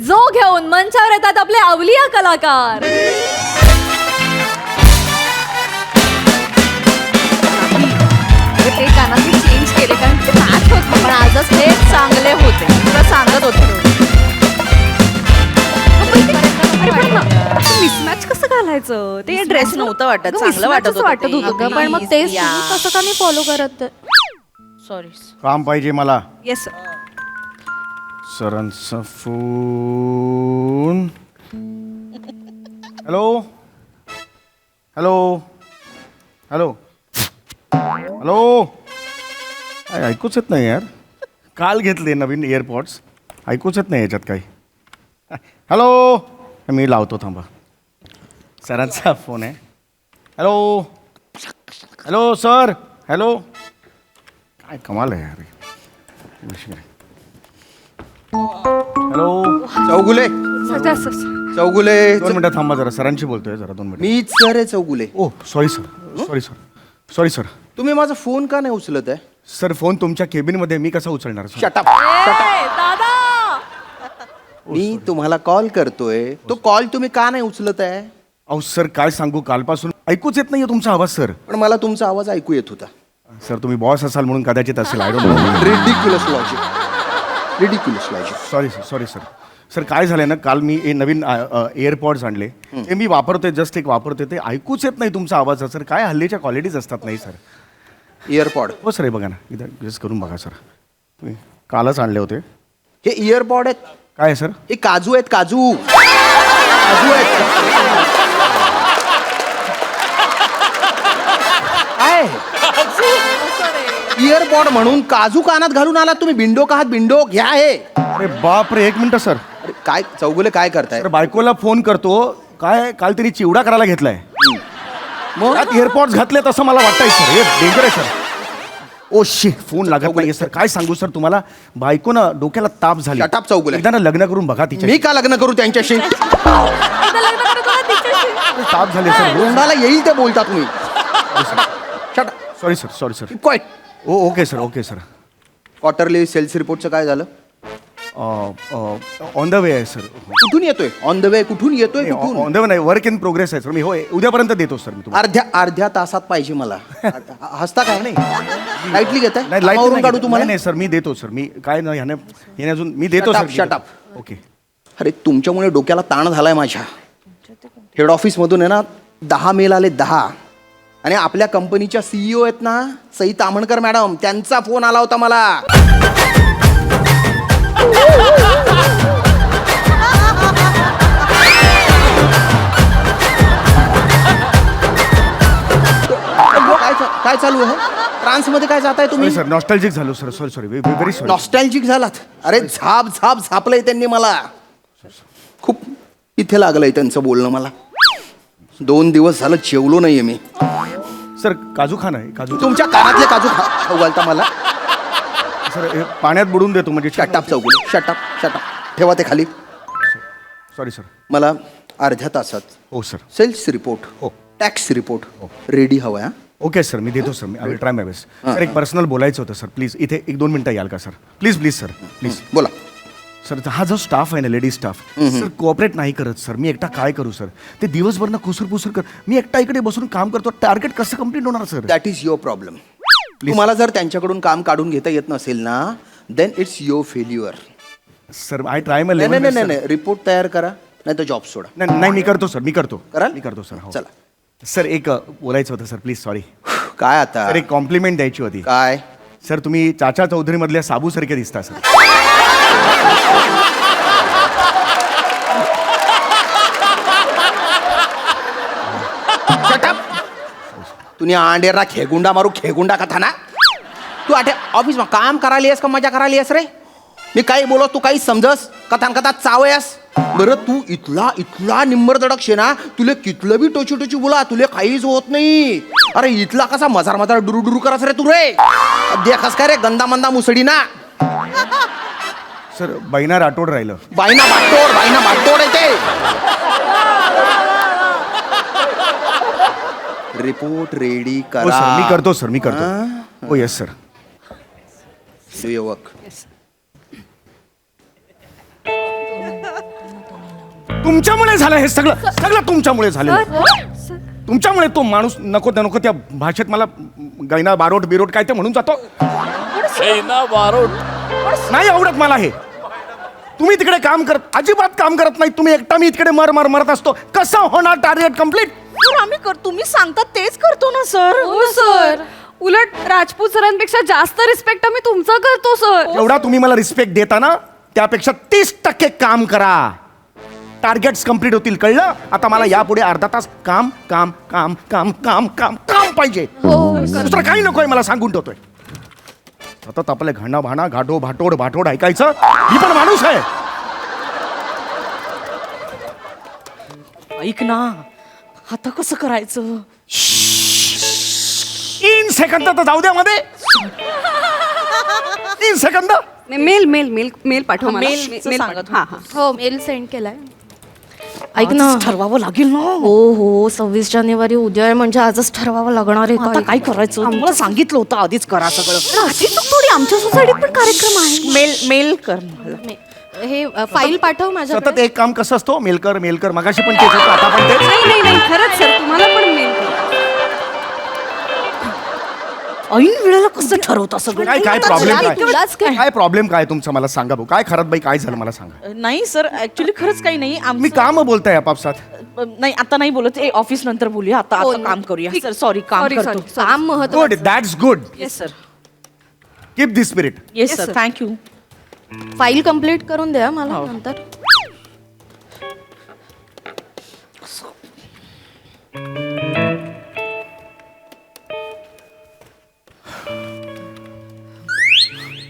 जो घेऊन मंचावर येतात आपले अवलिया कलाकार. ते गाणं चेंज केले कारण ते मॅच होत पण आजच हे चांगले होते तुला सांगत होते. मिसमॅच कसं घालायचं ते ड्रेस नव्हतं वाटत चांगलं वाटत होतं पण मग तेच तसं का नाही फॉलो करत. सॉरी. काम पाहिजे मला. येस सरांचा phone. Hello hello hello hello. काय ऐकूच येत नाही यार. काल घेतले नवीन एअरपॉड्स, ऐकूच येत नाही याच्यात काही. हॅलो मी लावतो थांबा. सरांचा फोन आहे. Hello hello sir. हॅलो. काय कमाल आहे यार. हॅलो चौगुले चौगुले 2 मिनिटं थांबा जरा. सरांशी बोलतोय जरा 2 मिनिटं. मीच सर आहे Chougule. Oh sorry sir sorry sir sorry sir. तुम्ही माझा फोन का नाही उचलत आहे? सर फोन तुमच्या केबिनमध्ये मी कसा उचलणार सर? शटअप. दादा मी तुम्हाला कॉल करतोय तो कॉल तुम्ही का नाही उचलत आहे? अहो सर काय सांगू, कालपासून ऐकूच येत नाहीये तुमचा आवाज सर. पण मला तुमचा आवाज ऐकू येत होता. सर तुम्ही बॉस असाल म्हणून कदाचित असेल. I don't know. Ridiculous logic ridiculous logic. Sorry sir sorry sir. Sir काय झालंय ना, काल मी नवीन एअरपॉड्स आणले. ते मी वापरतोय, जस्ट एक वापरतोय. ते ऐकूच येत नाही तुमचा आवाज सर. काय हल्लीच्या क्वालिटीज असतात नाही सर. इयरपॉड. हो सर हे बघा ना, इथं जस्ट करून बघा सर. तुम्ही कालच आणले होते. हे इयरपॉड आहेत. काय आहे सर? हे काजू आहेत काजू. काजू आहेत. काय इयरपॉड म्हणून काजू कानात घालून आलात तुम्ही? बिंडोक आहात बिंडोक. घ्या हे. अरे बाप रे, 1 मिनिट सर. अरे काय चौगुले काय करताय? तर बायकोला फोन करतो. काय काल तिने चिवडा करायला घेतलाय. मग त्यात एअरपॉड्स घातलेत असं मला वाटतंय सर. हे डेंजर आहे सर. ओ शी, फोन लागत नाहीये सर. काय सांगू सर तुम्हाला, बायको ना डोक्याला ताप झाली. Shut up, Chougule. एकदा ना लग्न करून बघा तिच्या. मी का लग्न करू त्यांच्याशी? ताप झाले सर. तोंडाला येईल ते बोलता तुम्ही. Sorry sir sorry sir. Quite. Oh okay sir okay sir. Quarterly sales रिपोर्टचं काय झालं? ऑन द वे आहे सर. कुठून येतोय? ऑन द वे कुठून येतोय? कुठून? ऑन द वे नाही, वर्क इन प्रोग्रेस आहे सर. मी होय उद्यापर्यंत देतो सर मी तुम्हाला. अर्ध्या तासात पाहिजे मला. हसता काय नाही? लाईटली घेताय? नाही लाईट कामावरून काढू तुम्हाला? नाही सर मी देतो सर. मी काय नाही ह्याने अजून मी देतो Shut sir. up, shut up. Okay. अरे तुमच्यामुळे डोक्याला ताण झालाय माझ्या. हेड ऑफिस मधून आहे ना 10 मेल आले 10. आणि आपल्या कंपनीच्या सीईओ आहेत ना सई तामणकर मॅडम, त्यांचा फोन आला होता मला. काय चालू आहे? ट्रान्स मध्ये काय जाताय तुम्ही? सर नॉस्टॅल्जिक झालो sir. Sorry sorry very sorry. Nostalgic झालात? अरे झाप झाप झापलंय त्यांनी मला. खूप इथे लागलंय त्यांचं बोलणं मला. 2 दिवस झालं जेवलो नाहीये मी. सर काजू खाना आहे काजू. तुमच्या कानातले काजू खाऊ घालता मला? सर हे पाण्यात बुडून देतो म्हणजे. शटाप चौगुले. Shut up shut up. ठेवा ते खाली. Sorry sir. मला अर्ध्या तासात हो सर. सेल्स रिपोर्ट हो. टॅक्स रिपोर्ट रेडी हवा. ओके सर मी देतो सर. मी I will try my best. Sir एक पर्सनल बोलायचं होतं सर. प्लीज इथे 1-2 मिनिटं याल का sir? Please please sir please. बोला. सर हा जो स्टाफ आहे ना, लेडीज स्टाफ सर कोऑपरेट नाही करत सर. मी एकटा काय करू सर? ते दिवसभर ना खुसूर कर. मी एकटा इकडे बसून काम करतो. टार्गेट कसं कम्प्लीट होणार sir? That is your problem. तुम्हाला जर त्यांच्याकडून काम काढून घेता येत नसेल ना, then it's your failure. Sir I try my नाही लेवल. नाही नाही रिपोर्ट तयार करा नाही तर जॉब सोडा. नाही मी करतो सर. मी करतो. कराल? मी करतो सर. हो. चला. सर एक बोलायचं होतं सर. Please sorry. काय आता? सर एक कॉम्प्लिमेंट द्यायची होती. काय? सर तुम्ही चाचा चौधरी मधल्या साबू सारखे दिसता सर. तुम्ही अंडेरा खेगुंडा मारू खेगुंडा कथा ना. तू आठे ऑफिस में काम करायला येस का मजा करायला येस रे? मी काही बोलो तू काही समजस कथान कथा चावयास. बरं तू इथला निंबर दडक शे ना, तुले कितलं बी टोची बोला तुले काहीच होत नाही. अरे इथला कसा मजार डुरू करस रे तू रे. देखस काय रे गंदा मंदा मुसडी ना. सर बैना राठोड राहिलं. बायना बाटोड येते. रिपोर्ट रेडी हो करा. सर मी करतो सर. मी करतो. हो yes sir. Do your work. तुमच्यामुळे झालं हे सगळं सगळं तुमच्यामुळे झालं. तुमच्यामुळे तो माणूस नको त्या भाषेत मला गैना बारोट बिरोट काय ते म्हणून जातो. नाही आवडत मला हे. तुम्ही तिकडे काम करत अजिबात काम करत नाही. तुम्ही एकटा मी तिकडे मरत असतो. कसं होणार टार्गेट कम्प्लीट? आम्ही तुम्ही सांगता तेच करतो ना सर. हो सर, उलट राजपूत सरांपेक्षा जास्त रिस्पेक्ट आम्ही तुमचा करतो सर. एवढा तुम्ही मला रिस्पेक्ट देता ना, त्यापेक्षा 30% काम करा. टार्गेट्स कम्प्लीट होतील, कळलं? आता मला यापुढे अर्धा तास काम काम काम काम काम काम काम पाहिजे. दुसरं काही नकोय मला, सांगून ठेवतोय. सतत आपले घाणा भाणा घाटो भाटोड भाटोड ऐकायचं. मी पण माणूस आहे. ऐक ना, आता कसं करायचं? 3 सेकंद तर जाऊ द्या मध्ये. 3 सेकंद. मेल मेल मेल मेल पाठव मला. मेल सांगत हा हा हो, मेल सेंड केलाय. ऐक ना, ठरवावं लागेल ना. हो 26 जानेवारी उद्या आहे, म्हणजे आजच ठरवावं लागणार आहे. आता काय करायचं? मला सांगितलं होतं आधीच करा सगळं. थोडी आमच्या सोसायटीत पण कार्यक्रम आहे. मेल कर मला. हे फाईल पाठव माझ्या. सतत एक काम कसं असतो, मेलकर मेलकर. मगाशी पण तेच होतं, आता पण तेच. नाही खरंच सर, तुम्हाला पण मेल. ऐन वेळेला कसं ठरवता सगळं? काय प्रॉब्लेम तुलाच काय काय प्रॉब्लेम काय तुमचा मला सांगा भाऊ. काय खरंच बाई काय झालं मला सांगा. नाही सर, ऍक्च्युली खरंच काही नाही. मी काम बोलताय आपापसात. नाही आता नाही बोलत. ऑफिस नंतर बोलूया. आता काम करूया सर. सॉरी, काम करतो. काम गुड, महत्त्वाचं. That's good. Yes sir. Keep this spirit. Yes sir, thank you. File complete करून द्या मला नंतर.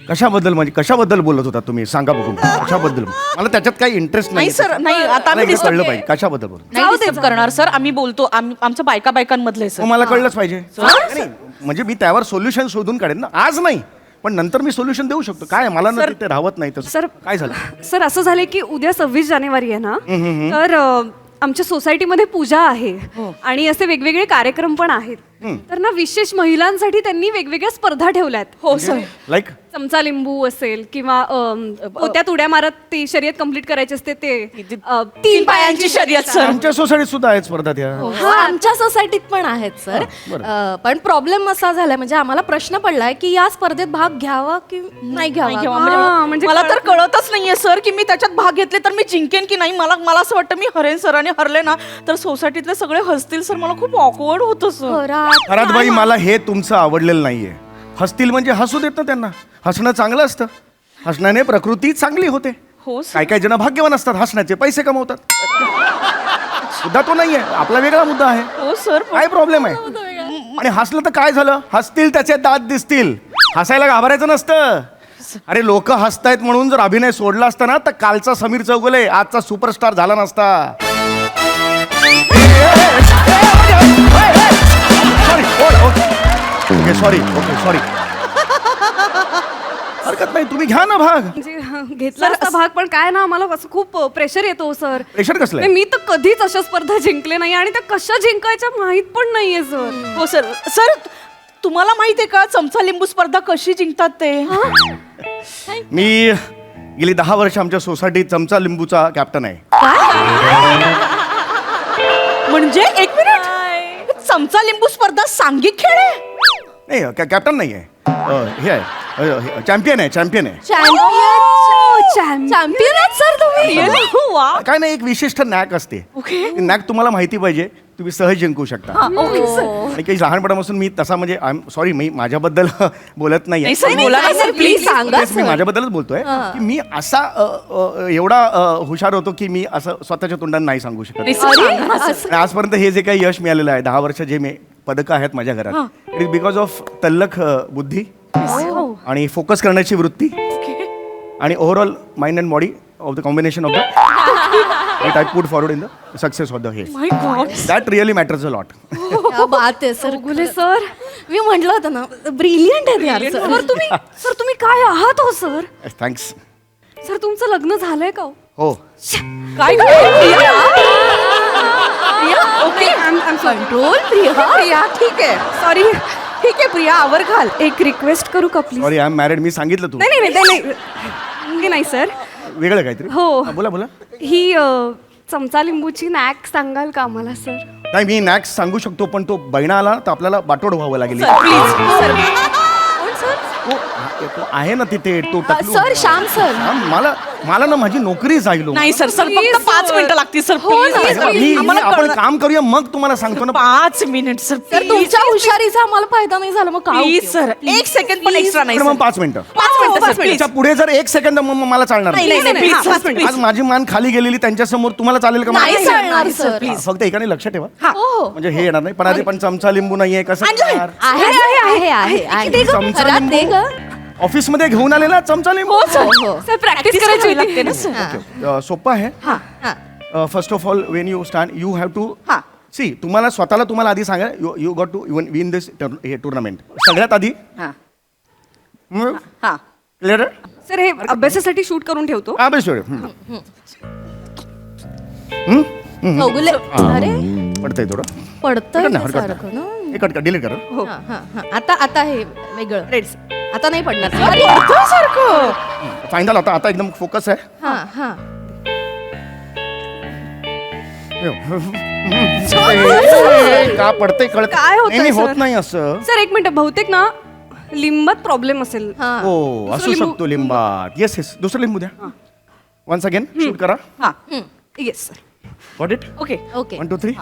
कशाबद्दल म्हणजे कशाबद्दल बोलत होता तुम्ही, सांगा बघू. कशाबद्दल? मला त्याच्यात काही इंटरेस्ट नाही सर, नाही आता आम्ही कळलं पाहिजे कशाबद्दल बोलतो. नाही डिस्टर्ब करणार सर. आम्ही बोलतो, आमच्या बायकांमधले सर. मला कळलंच पाहिजे. नाही, म्हणजे मी त्यावर सोल्युशन शोधून काढेन ना. आज नाही पण नंतर मी सोल्युशन देऊ शकतो. काय मला ना तिथे राहत नाही तर. सर काय झालं? सर असं झालंय की उद्या 26 जानेवारी आहे ना, तर आमच्या सोसायटीमध्ये पूजा आहे आणि असे वेगवेगळे कार्यक्रम पण आहेत. तर ना विशेष महिलांसाठी त्यांनी वेगवेगळ्या स्पर्धा ठेवल्यात. हो सर. लाईक चमचा लिंबू असेल किंवा पोत्यात उड्या मारत ती शर्यत कंप्लीट करायची असते ते 3 पायांची शर्यत सर. आमच्या सोसायटीत सुद्धा आहेत स्पर्धा त्या. हा आमच्या सोसायटीत पण आहेत सर. पण प्रॉब्लेम असा झालाय, म्हणजे आम्हाला प्रश्न पडलाय की या स्पर्धेत भाग घ्यावा की नाही घ्यावा. म्हणजे मला तर कळतच नाहीये सर की मी त्याच्यात भाग घेतले तर मी जिंकेन की नाही. मला असं वाटतं मी हरेन सर आणि हरले ना तर सोसायटीतले सगळे हसतील सर. मला खूप ऑकवर्ड होतं सर. खरात बाई मला हे तुमचं आवडलेलं नाहीये. हसतील म्हणजे हसू देत ना त्यांना. हसणं चांगलं असतं. हसण्याने प्रकृती चांगली होते. हो काय काय जण भाग्यवान असतात, हसण्याचे पैसे कमवतात. मुद्दा तो नाहीये, आपला वेगळा मुद्दा आहे. हो सर. काय प्रॉब्लेम आहे? आणि हसलं तर काय झालं? हसतील त्याचे दात दिसतील. हसायला घाबरायचं नसतं. अरे लोक हसतायत म्हणून जर अभिनय सोडला असता ना तर कालचा समीर चौगुले आजचा सुपरस्टार झाला नसता. Sorry sorry. हरकत नाही, तुम्ही घ्या ना भाग. म्हणजे घेतला असता भाग, पण काय ना आम्हाला असं खूप प्रेशर येतो सर. प्रेशर कसलं? मी तर कधीच अशा स्पर्धा जिंकले नाही आणि त्या कशा जिंकायच्या माहित पण नाहीये सर. हो सर. सर तुम्हाला माहितीये का चमचा लिंबू स्पर्धा कशी जिंकतात ते? मी गेली 10 वर्ष आमच्या सोसायटीत चमचा लिंबूचा कॅप्टन आहे. म्हणजे एक मिनिट, चमचा लिंबू स्पर्धा सांघिक खेळ आहे? नाही कॅप्टन नाही आहे. हे आहे, चॅम्पियन आहे. चॅम्पियन चॅम्पियन सर तुम्ही. वा. काय नाही, एक विशिष्ट नॅक असते. ती नॅक तुम्हाला माहिती पाहिजे, तुम्ही सहज जिंकू शकता. आणि काही लहानपणापासून मी तसा म्हणजे सॉरी मी माझ्याबद्दल बोलत नाही. प्लीज सांगा. मी माझ्याबद्दलच बोलतोय की मी असा एवढा हुशार होतो की मी असं स्वतःच्या तोंडाने नाही सांगू शकत. आणि आजपर्यंत हे जे काही यश मिळालेलं आहे 10 वर्ष जे मी पदकं आहेत माझ्या घरात, इट इज बिकॉज ऑफ तल्लख बुद्धी आणि फोकस करण्याची वृत्ती आणि overall mind and body of the combination of the I put forward in the success of the हे. That really matters a lot. क्या बात आहे सर. गुले सर, मी म्हटलं होतं ना, ब्रिलियंट आहे यार सर. सर तुम्ही काय आहात हो सर? थँक्स. सर तुमचं लग्न झालंय का? हो. काय कंट्रोल प्रिया ठीक आहे. सॉरी. ठीक आहे प्रिया, आवर घाल. एक रिक्वेस्ट करू का please? Sorry I am married. मी सांगितलं तू. नाही नाही नाही नाही नाही सर. वेगळं काहीतरी. हो. बोला बोला. ही चमचा लिंबूची नॅक सांगाल का आम्हाला सर? नाही मी नॅक्स सांगू शकतो पण तो बैना आला तर आपल्याला बाटोड व्हावं लागेल प्लीज सर तो आहे ना तिथे तो टकलू. सर श्याम सर हा, मला ना माझी नोकरी जाईल हो. नाही सर सर फक्त Please, 5 sir. मिनिटं लागतील सर हो ना, प्लीज sir. आपण काम करूया मग तुम्हाला सांगतो ना 5 मिनिट सर सर तुमच्या हुशारीचा आम्हाला फायदा नाही झाला मग काय प्लीज उपयोग? सर 1 सेकंड पण एक्स्ट्रा नाही पण मग सर. 5 मिनिटं 5 मिनिटं सर प्लीज त्याच्या पुढे जर 1 सेकंद मग मला चालणार नाही नाही. नाही प्लीज सर आज माझी मान खाली गेलेली त्यांच्या समोर तुम्हाला चालेल का नाही मला? चालणार नाही, sir, सर please. फक्त एकाने लक्ष ठेवा हो म्हणजे हे येणार नाही पण आधी पण चमचा लिंबू नाहीये कसं करणार? आहे चमचा घरात दे ग. लिंबू ऑफिस मध्ये घेऊन आलेला चमचा लिंबू हो हो सर प्रॅक्टिस करायची लागते ना हा, सोपं आहे हा. First of all when you stand you have to हा. सी तुम्हाला आधी सांगा you got to win this हे टुर्नामेंट सगळ्यात आधी हा हा क्लिअर सर हे अभ्यासासाठी शूट करून ठेवतो. चौगुले अरे पडतंय थोडं पडतंय हरकत ना नाही, हरकत सारखं ना. हे कट डिलीट कर हा, हा, हा. आता हे वेगळं रेड्स आता नाही पडणार सारखं फायनल आता एकदम फोकस आहे हा हा का पडतंय कळत काय होतंय, नेहमी होत sir? नाही असं सर एक मिनिट बहुतेक ना लिंबात प्रॉब्लेम असेल. हा हो असू शकतो लिंबात येस येस दुसरं लिंबू द्या वन्स अगेन शूट करा हा yes sir. Got it okay okay 1 2 3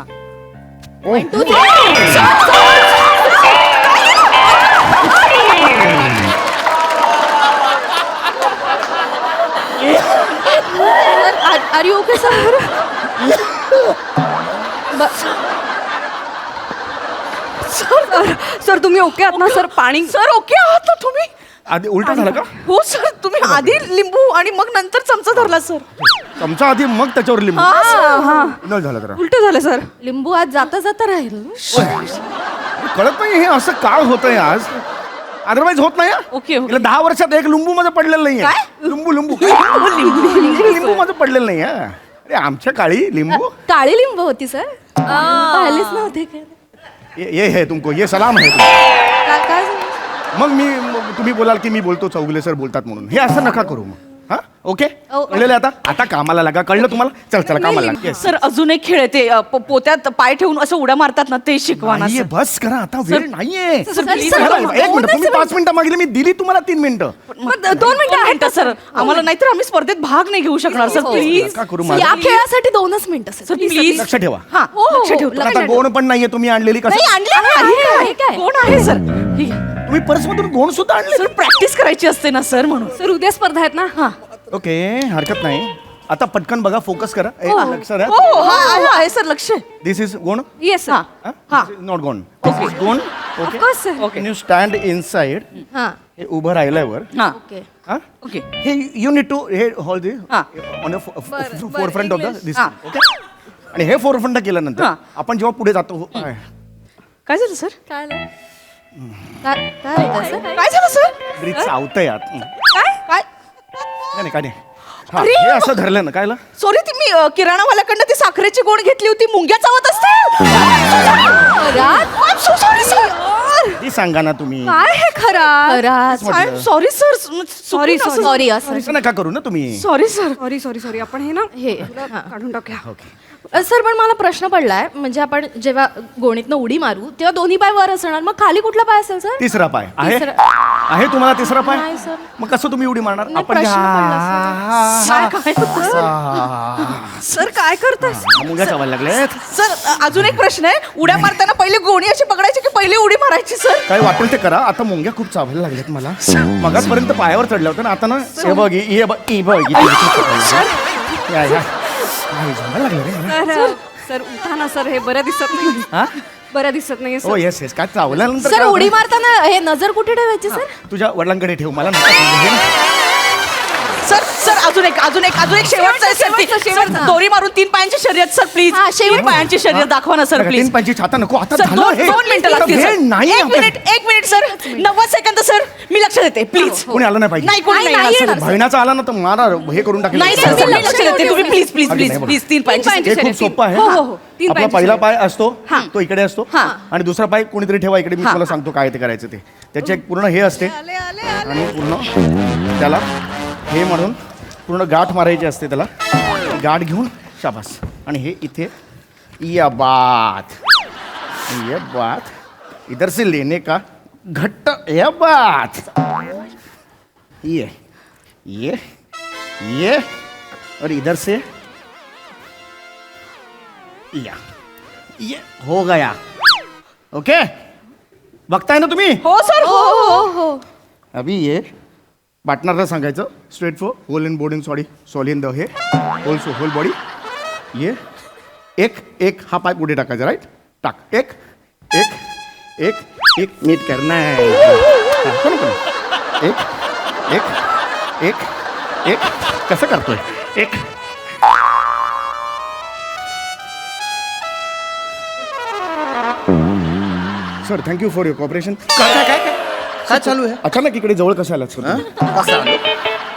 are you okay sir sir तुम्ही ओके आहात ना सर? पाणी सर ओके आहात ना तुम्ही आधी उलट झालं का हो सर तुम्ही आधी लिंबू आणि मग नंतर चमचा धरला सर चमचा आधी मग त्याच्यावर लिंबू हा न झालं तर उलट झालं सर. लिंबू आज जाता जाता राहील कळत नाही हे असं का होतंय आज अदरवाईज होत नाही ओके, ओके. गेल्या 10 वर्षात एक लिंबू माझं पडलेलं नाहीये लिंबू लिंबू माझं पडलेलं नाही अरे आमच्या काळी लिंबू काळी लिंबू होती सर पाहिलेच नव्हते काय ये है तुमको ये सलाम है तुमको. काय मग तुम्ही बोलाल की मी बोलतो चौगुले सर बोलतात म्हणून हे असं नका करू मग हा ओके कळलेलं आहे आता कामाला लागा कळलं तुम्हाला चला कामाला लागा Yes. सर अजून एक खेळ आहे ते पोत्यात पाय ठेवून असं उड्या मारतात ना ते शिकवा ना नाहीये सर. बस करा आता वेळ नाहीये सर, please, सर, सर, एक मिनिट तुम्ही 5 मिनिटं मागली मी दिली तुम्हाला 3 मिनिटं मग 2 मिनिटं आहेत ना सर आम्हाला नाहीतर आम्ही स्पर्धेत भाग नाही घेऊ शकणार सर प्लीज नका करू या माझं खेळासाठी 2च मिनिटं सर सर प्लीज लक्ष ठेवा हा हो, लक्ष ठेवतो पण आता गोण पण नाहीये तुम्ही आणलेली कसं नाही आणले ना आहे काय? कोण आहे सर ठीक आहे. तुम्ही पर्समधून गोण सुद्धा आणले सर प्रॅक्टिस करायची असते ना सर म्हणून सर उद्या स्पर्धा आहेत ना. हा ओके हरकत नाही आता पटकन बघा फोकस करा लक्ष द्या हो हा आहे सर लक्ष this is gone yes sir. हा हा not gone this is gone okay Of course, sir. Okay you stand inside हा हे उभं राहिल्यावर हा ओके हा ओके हे यू नीड टू हे होल्ड दी हा. On for front of the this हा. ओके आणि हे फोर फ्रंट केल्यानंतर हा. आपण जेव्हा पुढे जातो काय झालं सर काय झालं? काय होतं सर काय झालं सर ब्रिज चावतंय आत काय काय नाही काय नाही हा हे असं धरलं ना कायला सॉरी ती मी किराणावाल्याकडनं ती साखरेची गोण घेतली होती मुंग्या चावत असते सॉरी सर ती सांगा ना तुम्ही काय हे खरा? Sorry sir Sorry, sorry. Sorry असं असं नका करू ना तुम्ही सॉरी सर सॉरी आपण हे ना हे काढून टाकूया. सर पण मला प्रश्न पडलाय म्हणजे आपण जेव्हा गोणीतनं उडी मारू तेव्हा दोन्ही पाय वर असणार मग खाली कुठला पाय असेल सर तिसरा पाय आहे तिसरा. आहे तुम्हाला तिसरा पाय नाही, सर. मग कसं तुम्ही उडी मारणार नाही, आपण प्रश्न सर काय करताय मुंग्या चावायला लागल्यात सर अजून एक प्रश्न आहे उड्या मारताना पहिले गोणी अशी पकडायची की पहिले उडी मारायची सर काय वाटेल ते करा आता मुंग्या खूप चावायला लागल्यात मला मगाचपर्यंत पायावर चढल्या होत्या ना आता ना हे बघ हे बघ ही बघ या, या. काय झालं लागलं रे मला? सर उठा ना सर हे बरं दिसत नाही. हा? बरं दिसत नाही हो येस येस काय चावल्यानंतर सर काय उडी होतं? मारताना हे नजर कुठे ठेवायची सर तुझ्या वडिलांकडे ठेव मला नका सांगू. हे ना. सर सर अजून एक शेवटचं आहे सर शेवटचं. दोरी मारून 3 पायांची शर्यत सर प्लीज हा, शेवट. 3 पायांची शर्यत दाखवा ना सर नका, प्लीज 3 छाता नको आता सर झालं हे 2 मिनिटं लागतील वेळ सर. नाही एक आपल्या- मिनिट सर 90 सेकंद सर मी लक्ष देते प्लीज कोणी आलं नाही पाहिजे नाही कोणी नाही, नाही नाही येणार, येणार, सर. बहिणाचा आला ना तर मला हे करून टाकेल नाही सर मी मी लक्ष लक्ष देते ठेवते. तुम्ही प्लीज प्लीज अगदी प्लीज नाही, प्लीज 3 पायांची पायांची हे शर्यत. खूप सोपं आहे हो, हो, हो. 3 आपला पायांची पहिला शर्यत. पाय असतो हा. तो इकडे असतो हा. आणि दुसरा पाय कोणीतरी ठेवा इकडे मी हा. तुम्हाला सांगतो काय ते करायचं ते त्याचे एक पूर्ण हे असते आणि पूर्ण त्याला हे म्हणून पूर्ण गाठ मारायची असते त्याला गाठ घेऊन शाबास आणि हे इथे ये बात इधर से लेने का घट्ट ये बात ये और इधर से ये हो गया. ओके बघताय ना तुम्ही. हो सर हो हो हो अभी ये पार्टनरला सांगायचं straight for whole in body sorry sorry in the हे होल बॉडी. ये एक हा पाय पुढे टाकायचा राईट. टाक एक नीट करना है. एक कसं करतोय. एक sir thank you for your cooperation. काय चालू आहे अचानक इकडे जवळ कसं आलात सर. कसं आलं?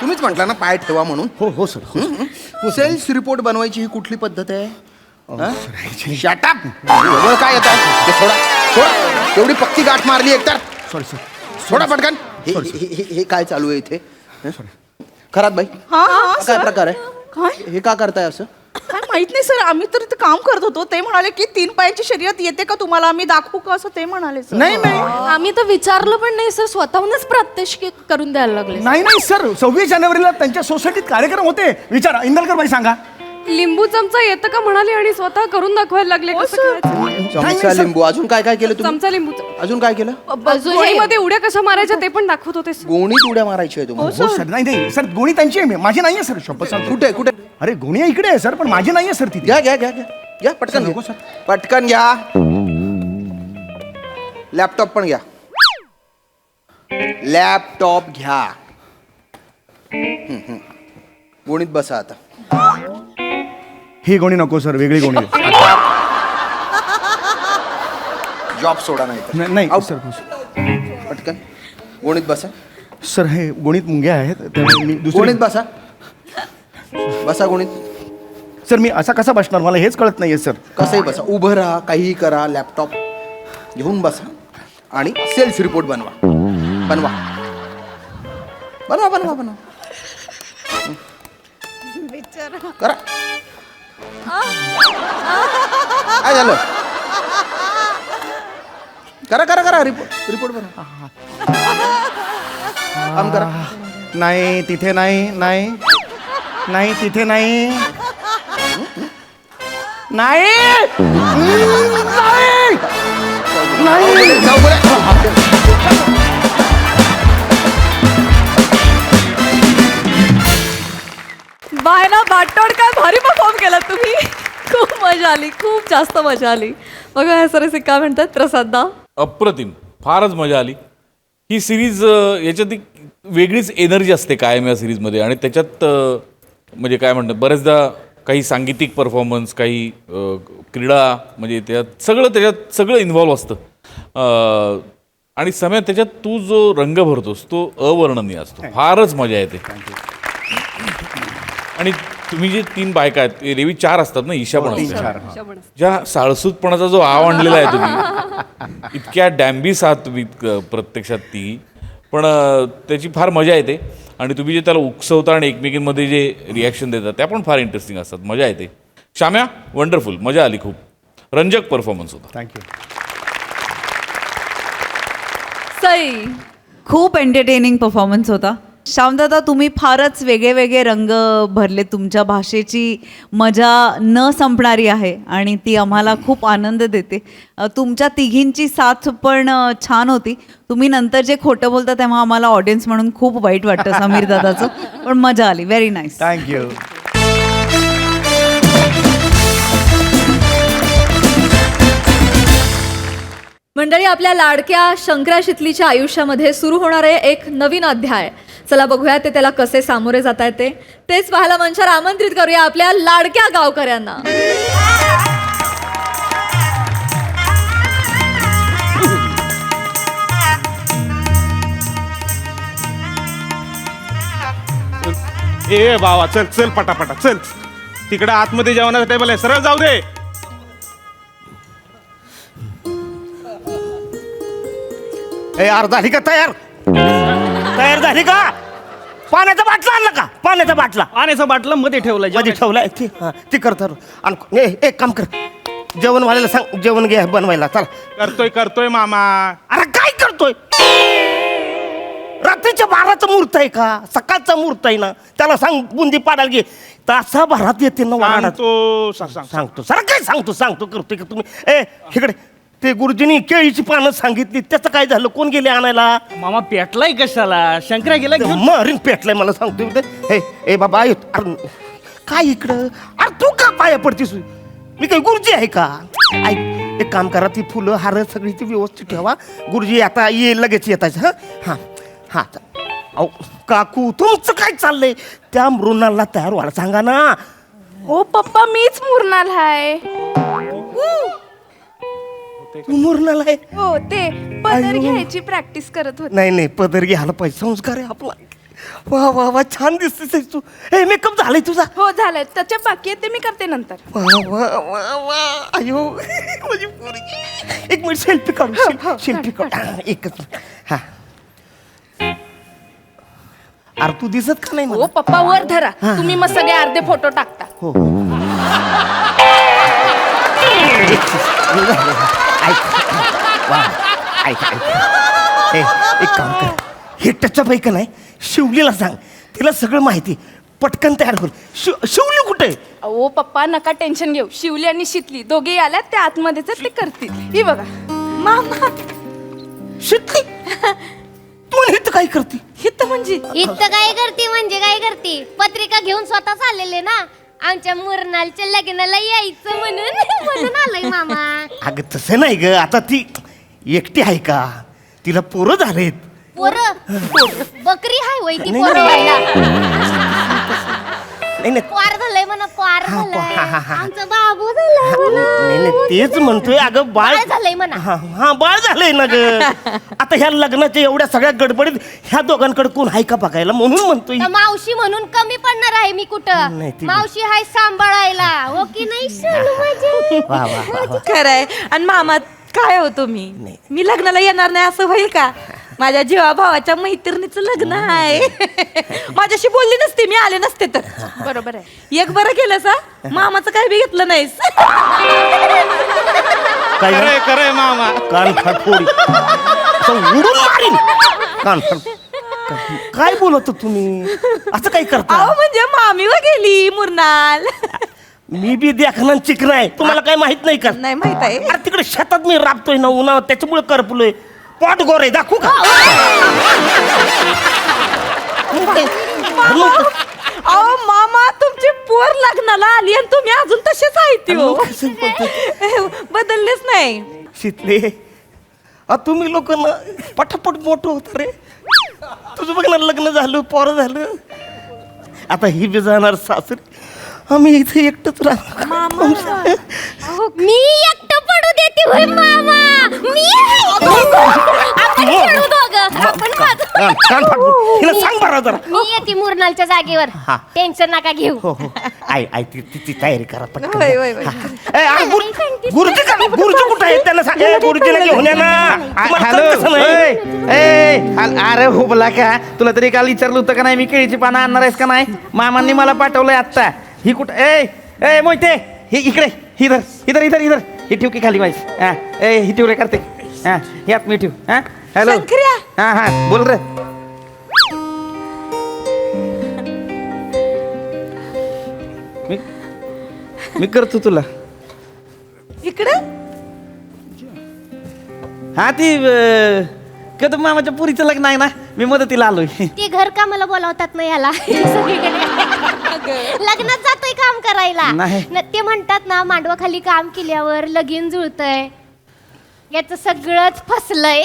तुम्हीच म्हटलं ना पाय ठेवा म्हणून. हो सर. सेल्स रिपोर्ट बनवायची ही कुठली पद्धत आहे? शटअप काय येत आहे ते सोडा. एवढी पक्की गाठ मारली एकतर. Sorry sir. सोडा पटकन. हे काय चालू आहे इथे? खरात बाई हा काय प्रकार आहे? काय हे का करताय असं? काय माहित नाही सर, आम्ही तर इथे काम करत होतो. ते म्हणाले की 3 पायांची शर्यत येते का तुम्हाला, आम्ही दाखवू का असं ते म्हणाले सर. नाही आम्ही तर विचारलं पण नाही सर, स्वतःहूनच प्रात्यक्षिक करून द्यायला लागले. नाही सर 26 जानेवारीला त्यांच्या सोसायटीत कार्यक्रम होते. विचारा इंदलकर बाई सांगा. लिंबू चमचा येतं का म्हणाले आणि स्वतः करून दाखवायला लागले. कसं करायचं? चमचा लिंबू अजून काय काय केलं तुम्ही? चमचा लिंबू अजून काय केलं? मध्ये उड्या कशा मारायच्या ते पण दाखवत होते. गोणीत उड्या मारायची आहे तुम्हाला? हो सर. नाही सर गोणी त्यांची आहे माझी नाही आहे सर. शपथ सांगतो. कुठे अरे गोणी इकडे आहे सर पण माझी नाही आहे सर. तिथे घ्या पटकन नको घ्या. सर. पटकन घ्या. लॅपटॉप पण घ्या. लॅपटॉप घ्या. गोणीत बसा आता. ही गोणी नको सर वेगळी गोणी आहे. जॉब सोडा नाही तर. नाही आउट. सर. पटकन गोणीत बसा. सर हे गोणीत मुंग्या आहेत त्यामुळे मी गोणीत बसा. बसा गोणीत. सर मी असा कसा बसणार मला हेच कळत नाहीये सर. कसंही बसा. उभं राहा काहीही करा. लॅपटॉप घेऊन बसा आणि सेल्स रिपोर्ट बनवा. करा. काय झालं? करा रिपोर्ट बनवा. काम करा. नाही तिथे नाही तिथे नाही. जाऊ बरं. बायना बाटोड काय भारी परफॉर्म केला तुम्ही. खूप मजा आली, खूप जास्त मजा आली. बघा हे सर काय म्हणतात प्रसाददा. अप्रतिम, फारच मजा आली. ही सिरीज याच्यात एक वेगळीच एनर्जी असते कायम या सिरीजमध्ये. आणि त्याच्यात म्हणजे काय म्हणतात बऱ्याचदा काही सांगीतिक परफॉर्मन्स, काही क्रीडा, म्हणजे त्याच्यात सगळं इन्व्हॉल्व असतं. आणि समय त्याच्यात तू जो रंग भरतोस तो अवर्णनीय असतो. फारच मजा येते. आणि तुम्ही जे 3 बायका आहेत रेवी 4 असतात ना, ईशा पण असते. ज्या साळसूतपणाचा जो आव आणलेला आहे तुम्ही, इतक्या डॅम्बिस आहात तुम्ही प्रत्यक्षात ती, पण त्याची फार मजा येते. आणि तुम्ही जे त्याला उकसवता आणि एकमेकींमध्ये जे रिॲक्शन देतात त्या पण फार इंटरेस्टिंग असतात. मजा येते. श्याम्या वंडरफुल, मजा आली. खूप रंजक परफॉर्मन्स होता. थँक्यू. सई खूप एंटरटेनिंग परफॉर्मन्स होता. श्यामदादा तुम्ही फारच वेगळे वेगळे रंग भरले. तुमच्या भाषेची मजा न संपणारी आहे आणि ती आम्हाला खूप आनंद देते. तुमच्या तिघींची साथ पण छान होती. तुम्ही नंतर जे खोटं बोलता तेव्हा आम्हाला ऑडियन्स म्हणून खूप वाईट वाटतं समीर दादाचं, पण मजा आली. Very nice. थँक्यू. मंडळी, आपल्या लाडक्या शंकरा शितलीच्या आयुष्यामध्ये सुरू होणार आहे एक नवीन अध्याय. चला बघूया ते त्याला कसे सामोरे जात आहेत तेच पाहायला मंचावर आमंत्रित करूया आपल्या लाडक्या गावकऱ्यांना. ए बाबा चल चल पटापटा चल. तिकडे आतमध्ये जेवणाचा टेबल आहे, सरळ जाऊ दे. यार झाली का तयार झाली का? पाण्याचा बाटला आणला का? पाण्याचा बाटला पाण्याचा बाटला मध्ये ठेवलाय मध्ये ठेवलाय. ती करतो आणि एक काम कर, जेवण वाल्याला सांग जेवण घे बनवायला. चला. करतोय मामा. अरे काय करतोय? रात्रीच्या 12चा मुहूर्त आहे का? सकाळचा मुहूर्त आहे ना? त्याला सांग बुंदी पाडायला घे. तासाभरात येते ना वाढत. सांगतो सर काय सांगतो करतोय का तुम्ही? इकडे ते गुरुजींनी केळीची पानं सांगितली, त्याचं काय झालं? कोण गेले आणायला? मामा पेटलाय कशाला? शंकरा गेला घेऊन. मरीन पेटलाय मला सांगतो. ए बाबा अरे काय इकडं? अरे तू का पाया पडतीस? मी काही गुरुजी आहे का? ऐक, एक काम करा, ती फुलं हार सगळी ती व्यवस्थित ठेवा. गुरुजी आता ये लगेच येतायचं. हा हा अहो काकू तुमचं काय चाललंय? त्या मृणाला तयार व्हायला सांगा ना. ओ पप्पा मीच मुरणार आहे. तू मृणाला आहे? हो ते पदर अयो. घ्यायची प्रॅक्टिस करत होते. नाही पदर घ्यायला पाहिजे, संस्कार आहे आपला. वा वा वा छान दिसतेस तू. मेकअप झालाय तुझा? हो झालंय, त्याच्या बाकी आहे ते मी करते नंतर. वा वा वा वा अयो माझी पोरगी. एक मिनिट सेल्फी काढू. सेल्फी काढ एकच. हा अरे तू दिसत का नाही हो मला? पप्पा वर धरा, तुम्ही मग सगळे अर्धे फोटो टाकता. हो ऐक एक काम कर, हे टचअप आहे का नाही, शिवलीला सांग, तिला सगळं माहिती, पटकन तयार होईल. शिवली कुठे? अहो पप्पा नका टेन्शन घेऊ, शिवली आणि शीतली दोघे आल्यात, त्या आतमध्येच आहेत, ते करतील. ही बघा मामा. शितली तू इथं काय करते? हित म्हणजे इथं काय करते म्हणजे काय करते? पत्रिका घेऊन स्वतःच आलेले ना, आमच्या मुरनालच्या लग्नाला यायचं म्हणून आलोय मामा. अगं तसं नाही ग, आता ती एकटी आहे का? तिला पोरं झालेत. पोरं बकरी हाय वय ती नाही, पोरं नाही. व्हायला. नाही पार झालंय म्हणा, पार हा, झालंय. हा, हा, हा. आमचा बाबू झालाय म्हणा. नाही तेच म्हणतोय. अगं बाळ बाळ झालंय म्हणा. हा बाळ झालंय ना ग. आता ह्या लग्नाच्या एवढ्या सगळ्या गडबडीत ह्या दोघांकडे कोण आहे का बघायला, म्हणून म्हणतोय. तर मावशी म्हणून कमी पडणार आहे मी कुठं? नाही, ती- मावशी हाय सांभाळायला, हो की नाही सोनू माझी? वा वा वा वा. खरंय. आणि मामा काय होतो मी लग्नाला येणार नाही असं होईल का? माझ्या जीवा भावाच्या मैत्रिणीचं लग्न आहे. माझ्याशी बोलली नसते, मी आले नसते तर. बरोबर आहे. एक बरं केलं सा, मामाचं काय बी घेतलं नाहीस. काय खरंय खरंय मामा. कान फाटफोडी उडून मारीन. कान फाट काय बोलत तुम्ही? असं काय करता? अहो म्हणजे मामी व गेली मुरनाल. मी बी देखना चिकन आहे, तुम्हाला काय माहित नाही का? नाही माहित आहे. अरे तिकडे शेतात मी राबतोय ना उन्हाळ्यात, त्याच्यामुळे करपलोय. पोट गोर आहे, दाखवू का? अहो मामा तुमची पोर लग्नाला आली आणि तुम्ही अजून तसेच आहे हो. बदललेच नाही. शितले तुम्ही लोक ना पटापट मोठं होत रे. तुझं बघ ना, लग्न झालं, पोरं झालं, आता ही बी जाणार सासरी, आम्ही इथे एकटंच राहणार. मी एकटं पडू देते होय मामा. मी आपण खेळू दोघं. आपण माझं. कान फाटू. हिला सांग बरं जरा. मी येते मुरनालच्या जागेवर, हा. टेन्शन नका घेऊ. हो हो आई तिची तयारी करा पटकन. होय, होय, होय. हा. ए, अरे, गुरुजी कुठं आहे? त्यांना सांग. ए, गुरुजीला घेऊन या ना. तुम्हाला कळत कसं नाही? अरे हुबला का? तुला तरी काल विचारलं होतं का नाही मी केळीची पानं आणणार आहेस का नाही? मामांनी मला पाठवलंय आत्ता. ही कुठं? ए मोहिते, ही इकडे, इधर इधर इधर इधर. ही ठेव की खाली माझी. हा ही ठेव रे करते. हा ही आत मी ठेव. हा हॅलो. शंकर्या. हा बोल रे. मी करतो तुला. इकडे हा ती कदम मामाच्या पुरीचं लग्न आहे ना, मी मदतीला आलोय. ते घर कामाला बोलावतात ना याला सगळीकडे. लग्नात जातोय काम करायला. नाही. ते म्हणतात ना, मांडवाखाली काम केल्यावर लगीन जुळतंय. याच सगळंच फसलंय.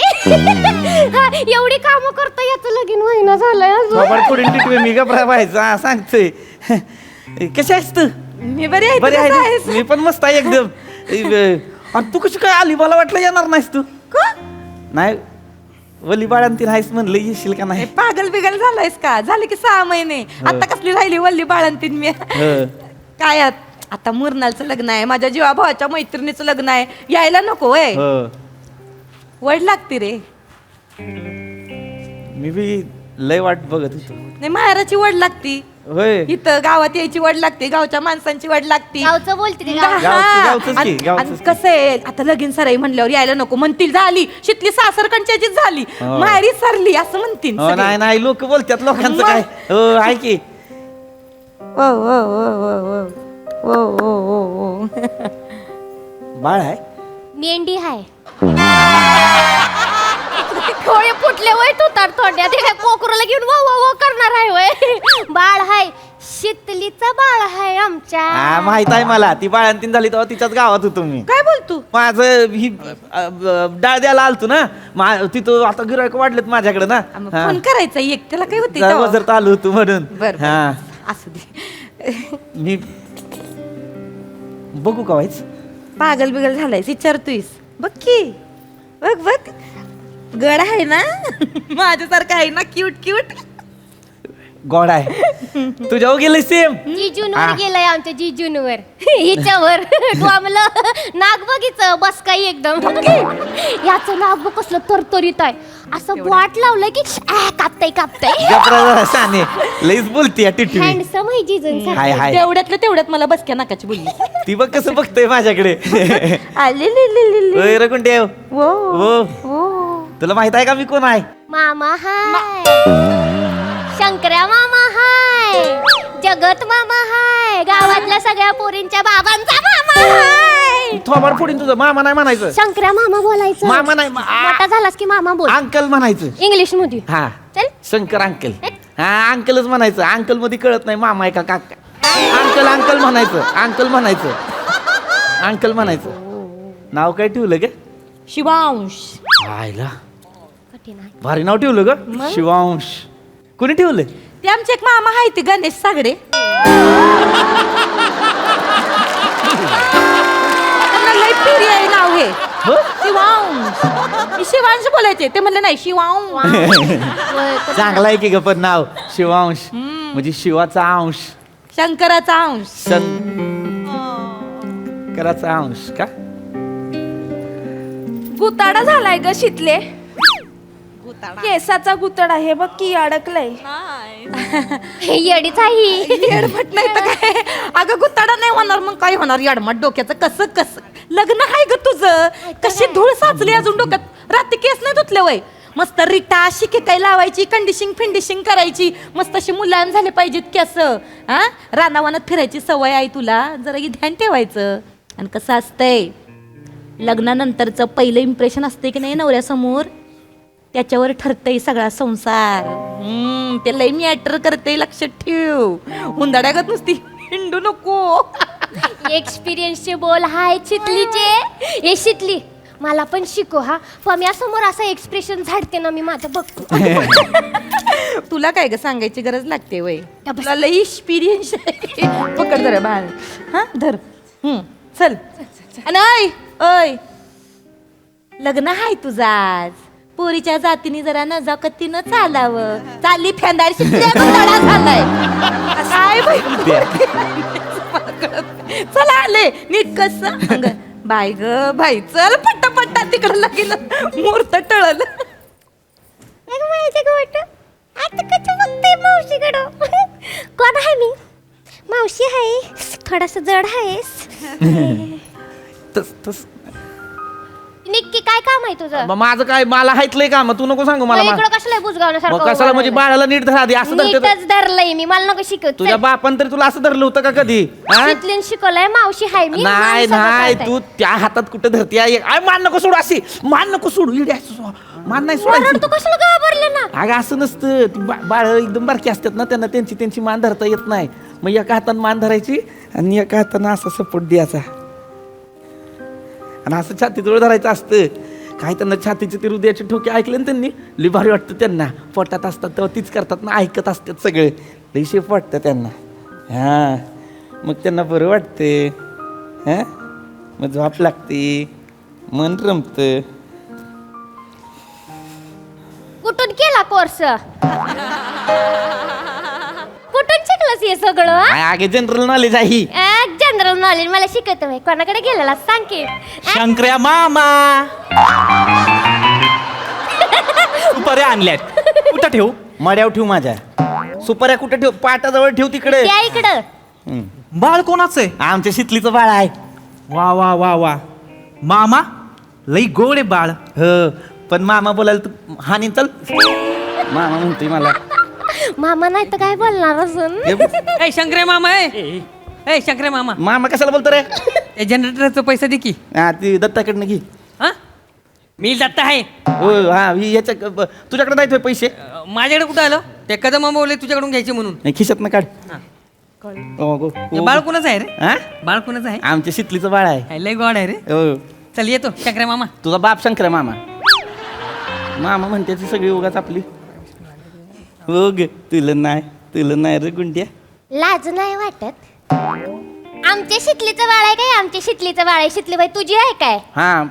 हा, एवढी कामं करतोय, याचं लगीन होईना झालंय अजून. बाबा पुढे टिटवे मी गप्रा व्हायचा. हा, सांगतोय. कशी आहेस तू? मी बरी आहे. बरी तू आहे कसा ना? आहेस? मी पण मस्त आहे एकदम. आणि तू कशी काय आली? मला वाटलं येणार नाहीस तू. का? नाही वली बाळांती नाहीस म्हणलं, येशील का नाही? पागल बिगल झालायस का? झाले की 6 महिने. आता कसली राहिली वल्ली बाळंतीन मी. काय आता मुरनालचं लग्न आहे, माझ्या जीवा भावाच्या मैत्रिणीचं लग्न आहे, यायला नको वय. हो. वड लागते रे. मी बी लय वाट बघत होतो. नाही माहेराची वड लागती, होय इथं गावात यायची वड लागते, गावच्या माणसांची वड लागती. गावचं बोलते ते हा. गावचंच की, आणि गावचंच की. कसं आहे आता लगीन सराई म्हणल्यावर यायला नको म्हणतील, झाली शितली सासरकडच्याचीच झाली, हो. माहेरी सरली असं म्हणतील हो, सगळे. नाही नाही लोक बोलतात लोकांचं काय. हो आहे की. ओ, ओ, ओ, ओ, ओ, ओ, ओ, ओ, ओ. बाळ आहे. मेंढी हाय डोळे फुटले वय तू तर तोंड्यात हे काय कोकरूला घेऊन वो वो वो करणार आहे वय. बाळ हाय शितलीचं बाळ हाय आमच्या. माहित आहे मला. ती बाळंतीन झाली तेव्हा तिच्याच गावात होतो मी. काय बोलतो माझं ही डाळ द्यायला आलतो ना, तिथं आता गिरायक वाढलेत माझ्याकडे ना. फोन करायचा एक, त्याला काय होते तेव्हा? वजर आलो होतो म्हणून. बरं, हा असू दे. मी बघू का व्हायच. पागल बिगल झालायस विचारतोयस. बघ की, बघ बघ गड आहे ना माझ्यासारखं आहे ना, क्यूट क्यूट. गोड आहे. तुझ्या गेलं सेम. जिजूनवर गेलंय आमच्या जिजूनवर हिच्यावर डोंबलं नाग बघितलं बस काही एकदम. याचं नाग बघ कसलं तरतरीत आहे, असं बॉट लावलंय की कापताय कापताय. साने लईच बोलती टिटवी. हँडसम आहे जिजून. हाय हाय. तेवढ्यातलं तेवढ्यात मला बसक्या नाकाची बोलली. ती बघ कसं बघतोय माझ्याकडे. आले ले ले ले ले. ओय रकुंडेव. वो हो वो. तुला माहित आहे का मी कोण आहे. मामा हाय शंकर्या मामा हाय जगत मामा हाय गावातल्या सगळ्या पोरींच्या बाबांचा मामा हाय. थोबाड फोडीन तुझं. मामा नाही म्हणायचं. शंकर्या मामा बोलायचं. मामा नाही मोठा झालास की मामा बोल. अंकल म्हणायचं इंग्लिश मध्ये. हा चल शंकर अंकल. हा अंकलच म्हणायचं. अंकल मध्ये कळत नाही मामा आहे का काका. अंकल अंकल म्हणायचं. अंकल म्हणायचं. अंकल म्हणायचं. नाव काय ठेवलं ग. शिवांश. आयला कठीण आहे. भारी नाव ठेवलं ग. शिवांश. कोणी ठेवलं. ते आमचे एक मामा आहे ते गणेश सागडे. त्यांना लय प्रिय आहे नाव हे. शिवांश. मी शिवांश बोलायचे, ते म्हणले नाही शिवांश. चांगला आहे की ग पण नाव शिवांश. म्हणजे शिवाचा अंश. शंकराचा अंश. शंकराचा अंश का. गुताडा झालाय ग शितले. केसाचा गुतडा हे बघ की अडकलंय. येडीच आहे. येडमट नाही तर काय. अगं गुत्ताडा नाही होणार मग काय होणार. येडमट डोक्याचं कसं कसं लग्न आहे ग तुझं. कशी धूळ साचली अजून डोक्यात. रात्री केस नाही धुतले वय. मस्त रिटा शिके काय लावायची, कंडिशिंग फिंडिशिंग करायची, मस्त अशी मुलायम झाले पाहिजेत केस. हा रानावानात फिरायची सवय आहे तुला, जरा ध्यान ठेवायचं. आणि कसं असतंय लग्नानंतरचं पहिलं इम्प्रेशन असते की नाही नवऱ्यासमोर, त्याच्यावर ठरतंय सगळा संसार. ते लय मॅटर करते, लक्षात ठेव. उंदाड्यागत नुसती हिंडू नको. एक्सपिरियन्सचे बोल हाय शितलीचे. ए शितली मला पण शिकव हा. पम्या समोर असं एक्सप्रेशन झाडते ना मी माझं बघतो. तुला काय ग सांगायची गरज लागते वय. तुला लई एक्सपिरियन्स आहे. पकड जरा बाळ. हा धर. चल. आणि ऐ लग्न आहे तुझा आज. पोरीच्या जातीने जरा नजाकतीनं चालावं. चालली फेंदार शिकल्या झालाय काय बाई. चला आले नीट कस. बाय ग बाई चल पट्टा पट्टा तिकडं लागेल मुहूर्त टळल. आता कसं बघते मावशीकडं. कोण आहे मी. मावशी आहे थोडस जड आहेस. निक्की काय काम आहे तुझं. माझं काय मला हायतलंय का. मग तू नको सांगू मला. इकडं कसलं मग बुजगावण्यासारखं. कशाला म्हणजे बाळाला नीट धरा दे असं धरते. नीटच धरलंय मी. मला नको शिकव. तुझ्या बापान तरी तुला असं धरलं होतं का कधी. हा? शितलीन शिकवलंय मावशी हाय मी. नाही माणसाचं नाही करताय. तू त्या हातात कुठे धरते. मान नको सोडू अशी. मान नको सोडू. मान नाही सोडायची. तू कशाला घाबरले ना. अगं असं नसतं. ती बाळ एकदम बारकी असतात ना, त्यांना त्यांची मान धरता येत नाही. मग एका हातानं मान धरायची आणि एका हातानं असा सपोर्ट द्यायचा आणि असं छातीजवळ धरायचं असतं. काय त्यांना छातीचे ते हृदयाचे ठोके ऐकले ना त्यांनी लई भारी वाटतं त्यांना. पोटात असतात तेव्हा तीच करतात ना, ऐकत असतात सगळे. लई शेफ वाटतं त्यांना. हां मग त्यांना बरं वाटते. हां मग झोप लागते, मन रमतं. कुठून केला कोर्स. कुठून शिकलंस हे सगळं. आगे जनरल नॉलेज आहे. जनरल नॉलेज मला शिकवतो मी. कोणाकडे गेलेला सांग की. शंकर्या मामा सुपाऱ्या आणल्यात. कुठं ठेवू. मड्यावर ठेव माझ्या. सुपाऱ्या कुठे ठेव? पाटाजवळ ठेव तिकडे. त्या इकडं. बाळ कोणाचं आहे? आमच्या शितलीचं बाळ आहे. वा वा वा वा. मामा लई गोड आहे बाळ. हो, पण मामा बोलायला तू हानी चल. मामा म्हणतोय मला. मामा नाही तर काय बोलणार असून. हे शंकरे मामा ए शंकरे मामा मामा कशाला बोलतो रे? ते जनरेटरचा पैसा दे की. हा ती दत्ताकडनं घे. हा मी दत्ता आहे. हो हा याच्या तुझ्याकडे नाही तुझे पैसे? माझ्याकडे कुठं आलं? ते कदम मामा बोलले तुझ्याकडून घ्यायचे म्हणून. नाही, खिशातनं काढ. हो, हो, ते हो. बाळ कोणाचं आहे रे? हा? बाळ कोणाचं आहे? आमच्या शितलीचं बाळ आहे. लय गोड आहे रे. हो. चल येतो शंकरे मामा. तुझा बाप शंकर मामा. मामा म्हणते ती सगळी उगाच आपली. हो ग तुला नाही रे गुंड्या. लाज नाही वाटत. आमच्या शितलीचं बाळ आहे काय? आमच्या शितलीचं बाळ आहे. शितली बाई तुझी आहे काय? हा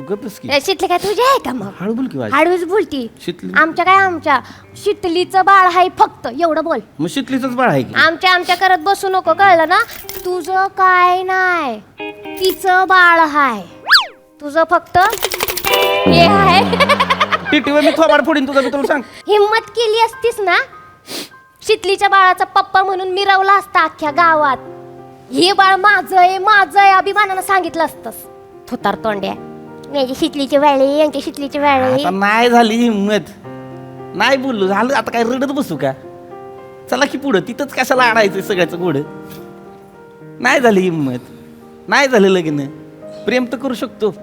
गपस की. शितली काय तुझी आहे का मग? हळू बोल की वाज. हळूच बोलती. शितली आमच्या काय? आमच्या शितलीचं बाळ आहे फक्त एवढं बोल. मग शितलीचंच बाळ आहे की. आमच्या करत बसू नको, कळलं ना? तुझं काय नाही, तिचं बाळ हाय. तुझं फक्त हे आहे. टिटीवर मी थोबाड फोडीन तुझा, मी तुला सांग. हिम्मत केली असतीस ना, शितलीच्या बाळाचा पप्पा म्हणून मिरवला असता अख्ख्या गावात. हे बाळ माझं आहे अभिमानानं सांगितलं असतंस. थोतार तोंड्या. माझी शितलीची बाळ आहे, यांची शितलीची बाळ आहे. आता नाही झाली हिंमत. नाही बोललो झालं आता काय रडत बसू का? चला की पुढं. तिथंच कशाला आणायचं सगळ्याचं पुढं? नाही झाली हिंमत. नाही झालं लग्न. प्रेम तर करू शकतो.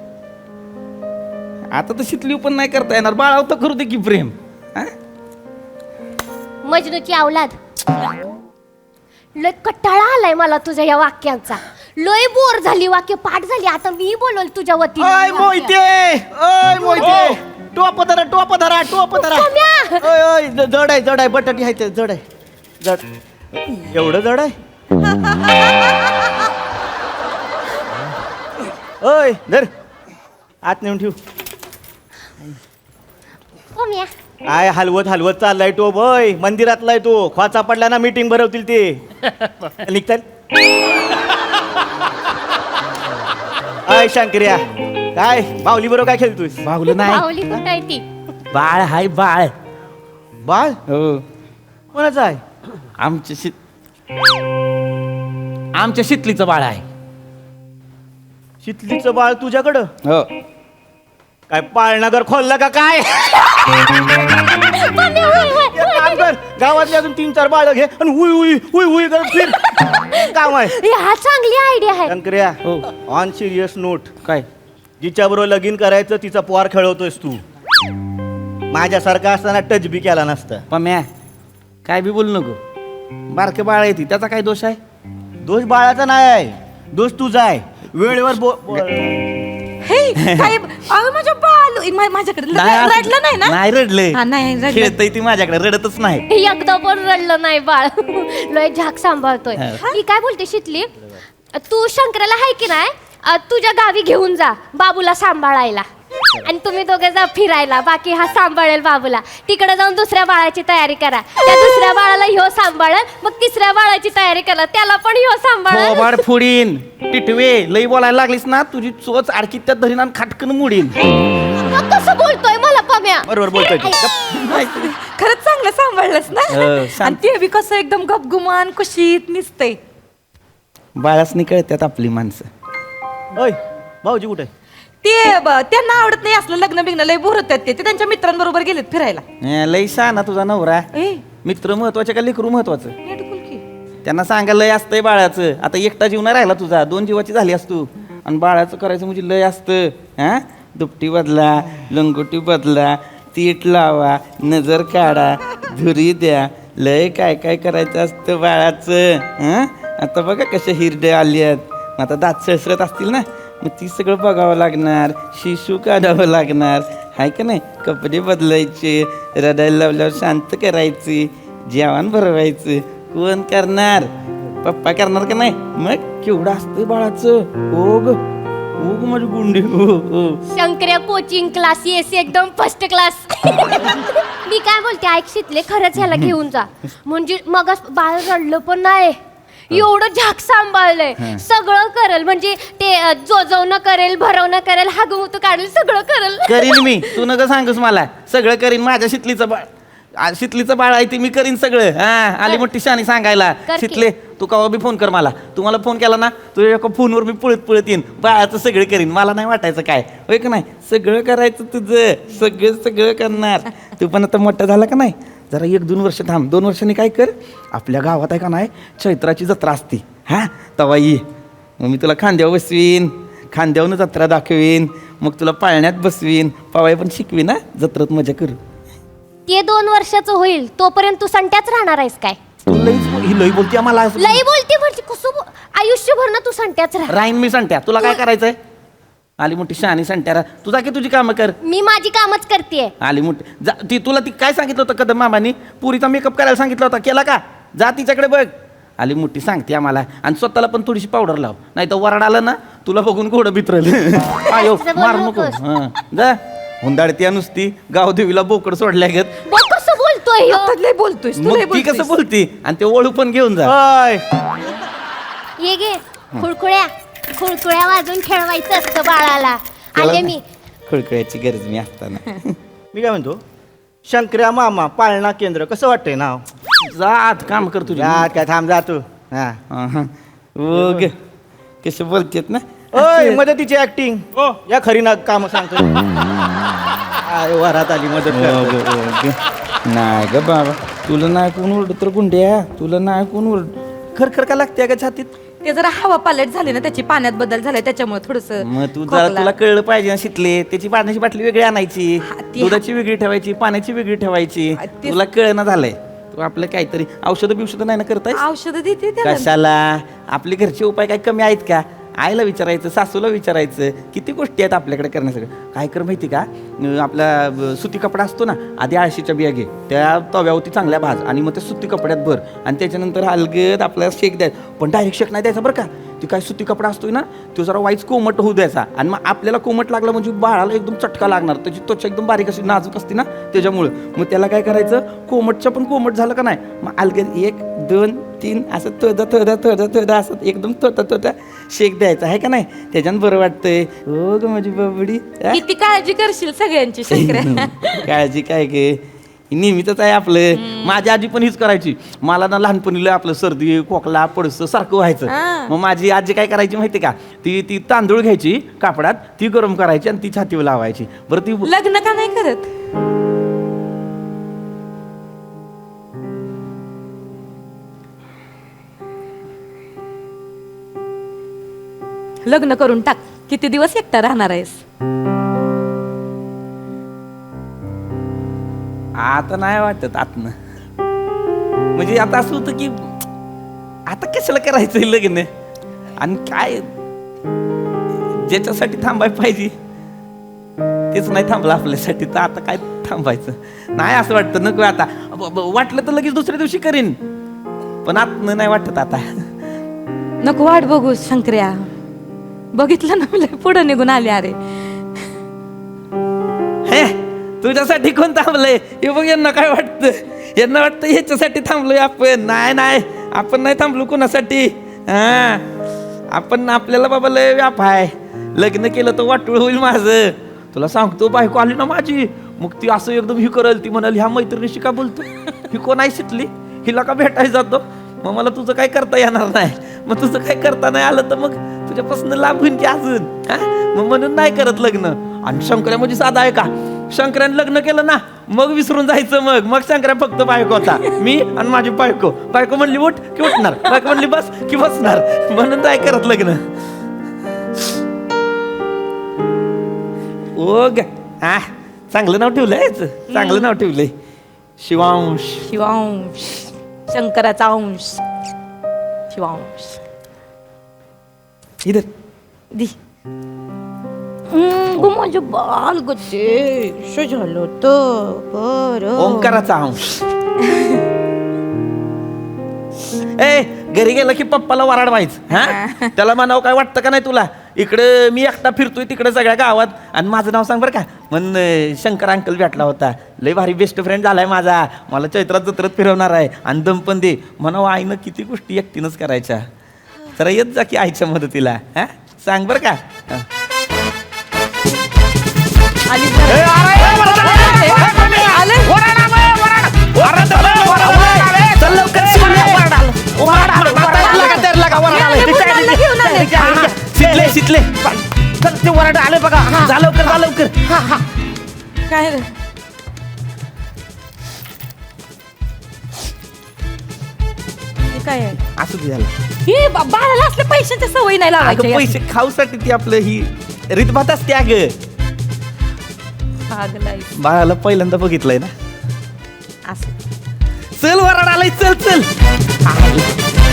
आता तर शितली पण नाही करता येणार. बाळावर तर करू दे की प्रेम. हा? मजनूची अवलाद. लय कटाळा आलाय मला तुझ्या या वाक्यांचा. लय बोर झाली, वाक्य पाठ झाली. आता मी बोलल तुझ्या ओय वतीने. मोहिते, ओय मोहिते. टोप धरा. ओय ओय जड आहे बटाटी आहे ते जड आहे. जड एवढं जड आहे. ओय धर आत नेऊन ठेव. कोम्या. आय हलवत चाललाय तो. बोय मंदिरातलाय तो. ख्वाचा पडला ना मीटिंग भरवतील ते. निघतात. आय शंकर्या काय माऊली बरोबर काय खेळतोस? माऊली माऊली कुठं आहे ती? बाळ हाय बाळ. बाळ हो. कोणाचं आहे? आमच्या शितलीचं बाळ आहे. शितलीचं बाळ तुझ्याकडं? हो. काय पाळणागर खोललं का काय? एक काम कर, गावातली अजून 3-4 बाळ घे आणि हुई करत फिर. काम आहे. हा चांगली आयडिया आहे. शंकर्या ऑन सिरियस नोट. काय? जिच्या बरोबर लगीन करायचं तिचा पोर खेळवतोयस तू. माझ्यासारखा असताना टच बी केला नसता. पम्या काय बी बोलू नको. बारके बाळ आहे ती, त्याचा काय दोष आहे? दोष बाळाचा नाही आहे, दोष तुझा आहे. वेळेवर माझ्या बाल माझ्याकडे रडलं नाही ना? नाही रडले. हा, नाही रडलं. खेळतय ती माझ्याकडे, रडतच नाही. एकदा पण रडलं नाही बाळ. लय झाक सांभाळतोय. मी काय बोलते शितली, तू शंकराला हाय की नाही तुझ्या गावी घेऊन जा बाबूला सांभाळायला. आणि तुम्ही दोघे जा फिरायला, बाकी हा सांभाळेल बाबूला. तिकडे जाऊन दुसऱ्या बाळाची तयारी करा. त्या दुसऱ्या बाळाला ह्यो सांभाळेल, मग तिसऱ्या बाळाची तयारी करा, त्याला पण ह्यो सांभाळेल. थोबाड फोडीन. टिटवे लई बोलायला लागलीस ना, तुझी चोच अडकीत त्यात धरीन आणि खाटकन मोडीन. मग कसं बोलतोय मला पम्या? बरोबर बोलतोय तू. खरंच चांगलं सांभाळलंस ना. शांत. आणि ते बी कसं एकदम गपगुमान कुशीत निसतंय. बाळासनी कळतात आपली माणसं. ओय भाऊजी कुठे? त्यांना आवडत नाही असलं लग्न बिग्न, लय बोर होतात ते त्यांच्या मित्रांबरोबर गेलेत फिरायला. लई ना तुझा नवरा. मित्र महत्वाचे का लेकरू महत्वाचं? त्यांना सांगा लय असतंय बाळाचं. आता एकटा जीव नाही राहिला तुझा, 2 जीवाची झाली असतो. आणि बाळाचं करायचं म्हणजे लय असतं. हा दुपटी बदला, लंगोटी बदला, तीट लावा, नजर काढा, धुरी द्या, लय काय काय करायचं असतं बाळाचं. हा आता बघा कशा हिरडे आली आहेत. आता दात सळसळत असतील ना, मग ती सगळं बघावं लागणार, शिशू काढावं लागणार, हाय का नाही? कपडे बदलायचे, रडायला लावल्यावर शांत करायची, जेवण भरवायचं. कोण करणार? पप्पा करणार का नाही? मग केवढं असतं बाळाचं. ओ ग माझी गुंडी. शंकर्या कोचिंग क्लास येस एकदम फर्स्ट क्लास. मी काय बोलते ऐक शितले, खरंच ह्याला घेऊन जा. म्हणजे मग बाळ रडलं पण नाही, एवढं झाक सांभाळलंय. सगळं करेल, म्हणजे ते जोजवणं करेल, भरवणं करेल, हागमुत काढेल, सगळं करेल. करीन मी. तू नका सांगूस मला. सगळं करीन. माझ्या शितलीचं बाळ शीतलीचं बाळ आहे ती मी करीन सगळं. हा आली मोठी शानी सांगायला. कर की. शीतले तू कवा बी फोन कर मला. तुम्हाला फोन केला ना तुझ्या एका फोनवर मी पळत येईन. बाळाचं सगळं करीन. मला नाही वाटायचं काय होय का नाही. सगळं करायचं तुझं. सगळं करणार. तू पण आता मोठा झाला का नाही जरा 1-2 वर्ष थांब. 2 वर्षांनी काय कर आपल्या गावात आहे का नाही चैत्राची जत्रा असते. हा तवा ये मग मी तुला खांद्यावर बसवीन. खांद्यावरून जत्रा दाखवीन. मग तुला पाळण्यात बसवीन. पवाय पण शिकवीन. ना जत्रेत मजा करू. ते 2 वर्षाचं होईल तोपर्यंत तू संट्याच राहणार आहेस काय? तू ही लई बोलते मला. लई बोलते म्हणजे कसं आयुष्यभर ना तू संट्याच राह. राहीन मी सांगत्या. तुला काय करायचंय? आली मोठी शहाणी सांगत्या. तुझा की तुझी कामं कर. मी माझी कामच करते. आली मोठी ती तुला ती काय सांगितलं होतं कदम मामानी? पुरीचा मेकअप करायला सांगितलं होता केला का? जा तिच्याकडे बघ. आली मोठी सांगते आम्हाला. आणि स्वतःला पण थोडीशी पावडर लाव नाही तर वराड आलं ना तुला बघून घोडं भित्रल. आयो मार नको. हां जा हुंदाडत्या नुसती गावदेवीला बोकड सोडल्या घेत. बघ कसं बोलतोय ह्यो. लय बोलतोयस तू, मग लय ती कसं बोलतोयस. बोलती आणि ते ओळू पण घेऊन जा. ये गे खुळखुळ्या वाजून खेळवायचं असतं बाळाला. आले मी. खळखळ्याची गरज मी असताना. मी काय म्हणतो शंकर्या मामा पाळणा केंद्र कसं वाटतंय नाव? जा आत काम कर तुझ्या. जा काय थांब जा तू. हा ओग कसं बोलतेत ना. ओय मदतीची ऍक्टिंग या खरी ना काम सांगतो. वरात आली मदत कर. नाही ग बाबा तुला नाही कोण ओरडत तर गुंड्या. तुला नाही कोण ओरड. खरखर का लागते का छातीत? ते जरा हवा पालट झाली ना त्याची पाण्यात बदल झालाय त्याच्यामुळे थोडस मग तू जरा तुला कळलं पाहिजे ना शितले. त्याची पाण्याची बाटली वेगळी आणायची. दुधाची वेगळी ठेवायची. पाण्याची वेगळी ठेवायची. तुला कळना झालंय. तू आपलं काहीतरी औषधं बिवषधं नाही ना करताय? औषध देते त्याला. कशाला? आपले घरचे उपाय काही कमी आहेत का? आईला विचारायचं सासूला विचारायचं. किती गोष्टी आहेत आपल्याकडे करण्यासाठी. काय कर माहिती का आपला सुती कपडा असतो ना आधी आळशीच्या बिया घे त्या तव्यावरती चांगल्या भाज आणि मग त्या सुती कपड्यात भर आणि त्याच्यानंतर हलगत आपल्याला शेक द्यायचा. पण डायरेक्ट शेक नाही द्यायचा बरं का. ती काय सुती कपडा असतोय ना तो जरा वाईच कोमट होऊ द्यायचा आणि मग आपल्याला कोमट लागला म्हणजे बाळाला एकदम चटका लागणार. त्याची त्वचा एकदम बारीक अशी नाजूक असते ना त्याच्यामुळं. मग त्याला काय करायचं कोमटचं पण कोमट झालं का नाही मग अलगद 1, 2, 3 असं थोडं असं एकदम थोडा शेक द्यायचा आहे का नाही. त्याच्यानं बरं वाटतंय. हो ग माझी बाबडी. किती काळजी करशील सगळ्यांची शंकर्या. काळजी काय गे नेहमीच आहे आपलं. माझी आजी पण हीच करायची. मला ना लहानपणीला आपलं सर्दी खोकला पडसं सारखं व्हायचं. मग माझी आजी काय करायची माहिती का ती तांदूळ घ्यायची कापडात ती गरम करायची आणि ती छातीवर लावायची. बरं ती लग्न का नाही करत? लग्न करून टाक. किती दिवस एकटा राहणार आहेस? आता नाही वाटत आतनं. म्हणजे आता असं होतं की आता कशाला करायचं लग्न आणि काय ज्याच्यासाठी थांबाय पाहिजे तेच नाही थांबलं आपल्यासाठी तर आता काय थांबायचं नाही असं वाटतं. नको आता वाटलं तर लगेच दुसऱ्या दिवशी करीन पण आतनं नाही वाटत आता. नको वाट बघू शंकर्या. बघितलं ना मला पुढं निघून आले. अरे हे तुझ्यासाठी कोण थांबलंय हे बघ. यांना काय वाटतं? यांना वाटतं ह्याच्यासाठी थांबलोय आपण. नाही आपण नाही थांबलो कोणासाठी. हा आपण आपल्याला बाबा लय व्याप आहे. लग्न केलं तर वाटूळ होईल माझं. तुला सांगतो बायको आली ना माझी मग ती असं एकदम ही करल. ती म्हणाल ह्या मैत्रिणीशी का बोलतो ही कोण आहे शिकली हिला का भेटायला जातो. मग मला तुझं काय करता येणार नाही. मग तुझं काय करता नाही आलं तर मग तुझ्यापासून लांब होईन की अजून. मग म्हणून नाही करत लग्न. आणि शंकर्या म्हणजे साधा आहे का? शंकराने लग्न केलं ना मग विसरून जायचं. मग शंकर्या फक्त बायको होता. मी आणि माझी बायको म्हणली उठ की उठणार. बायको म्हणली बस की बसणार. म्हणून नाही करत लग्न. ओ ग चांगलं नाव ठेवलंय. चांगलं नाव ठेवलंय शिवांश. शिवांश शंकराचा अंश. शिवांश इधर दी. माझं बाल गते झालं होतं. बरं ओंकाराचा अंश. ए घरी गेलं की पप्पाला वराड व्हायचं. हा त्याला म्हणावं काय वाटतं का नाही तुला? इकडे मी एकटा फिरतोय तिकडे सगळ्या गावात आणि माझं नाव सांग बरं का. म्हण शंकर अंकल भेटला होता. लय भारी बेस्ट फ्रेंड झालाय माझा. मला चैत्रात जत्रेत फिरवणार आहे आणि दम पण दे म्हणावं. आईनं किती गोष्टी एकटीनंच करायच्या. जरा येत जा की आईच्या मदतीला. हा सांग बरं का. चल लवकर शितले शितले चल ते वराड आले बघा जा लवकर जा लवकर काय रे? हे काय आहे? असू दे झालं हे बाळाला असले पैशांच्या सवयी नाही अगं लावायच्या. पैसे खाऊसाठी ती आपलं ही रीतभात असते अगं पागलाय. बाळाला पहिल्यांदा बघितलंय ना असं. चल वराड आलाय चल चल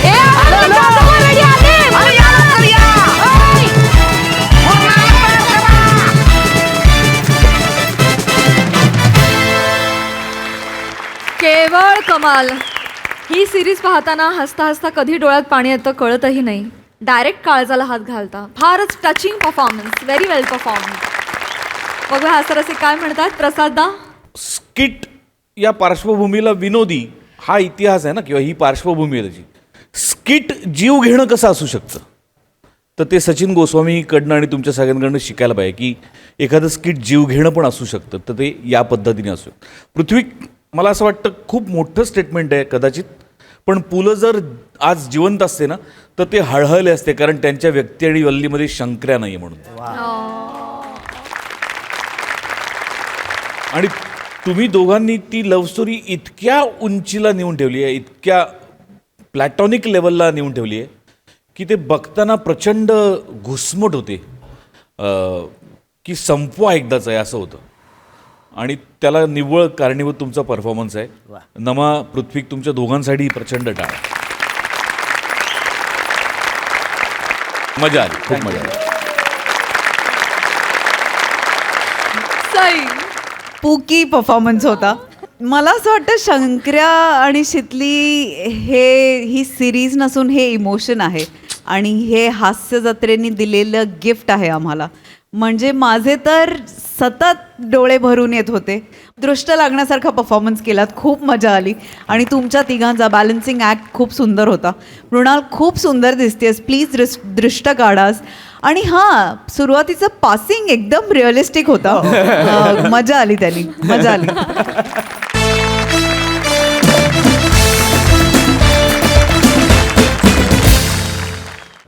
ए, आलो, आलो, already आले. ओय. केवळ कमाल. ही सिरीज पाहताना हसता हसता कधी डोळ्यात पाणी येतं कळतही नाही. डायरेक्ट काळजाला हात घालता. फारच टचिंग परफॉर्मन्स. व्हेरी वेल परफॉर्मन्स. बघूया हास्यरसिक काय म्हणतात. प्रसाददा. स्किट या पार्श्वभूमीला विनोदी हा इतिहास आहे ना, किंवा ही पार्श्वभूमी आहे त्याची. स्किट जीव घेणं कसं असू शकतं, तर ते सचिन गोस्वामीकडनं आणि तुमच्या सगळ्यांकडनं शिकायला पाहिजे की एखादं स्किट जीव घेणं पण असू शकतं. तर ते या पद्धतीने असू शकतं. पृथ्वी, मला असं वाटतं खूप मोठं स्टेटमेंट आहे कदाचित, पण पु ल जर आज जिवंत असते ना तर ते हळहळले असते, कारण त्यांच्या व्यक्ती आणि वल्लीमध्ये शंकर्या नाही आहे म्हणून. आणि तुम्ही दोघांनी ती लव्ह स्टोरी इतक्या उंचीला नेऊन ठेवली आहे, इतक्या प्लॅटॉनिक लेवलला नेऊन ठेवली आहे की ते बघताना प्रचंड घुसमट होते की संपवा एकदाच आहे असं होतं. आणि त्याला निव्वळ कारणीभूत तुमचा परफॉर्मन्स आहे. नमा, पृथ्वी, तुमच्या दोघांसाठी प्रचंड टाळ. मजा आली, खूप मजा आली. सई. पुकी परफॉर्मन्स होता. मला असं वाटतं शंकर्या आणि शितली ही सिरीज नसून हे इमोशन आहे आणि हे हास्य जत्रेने दिलेलं गिफ्ट आहे आम्हाला. म्हणजे माझे तर सतत डोळे भरून येत होते. दृष्ट लागण्यासारखा परफॉर्मन्स केलात. खूप मजा आली. आणि तुमच्या तिघांचा बॅलन्सिंग ॲक्ट खूप सुंदर होता. मृणाल खूप सुंदर दिसतेस. प्लीज दृष्ट काढास. आणि हां, सुरुवातीचं पासिंग एकदम रिअलिस्टिक होता. मजा आली त्यांनी. मजा आली.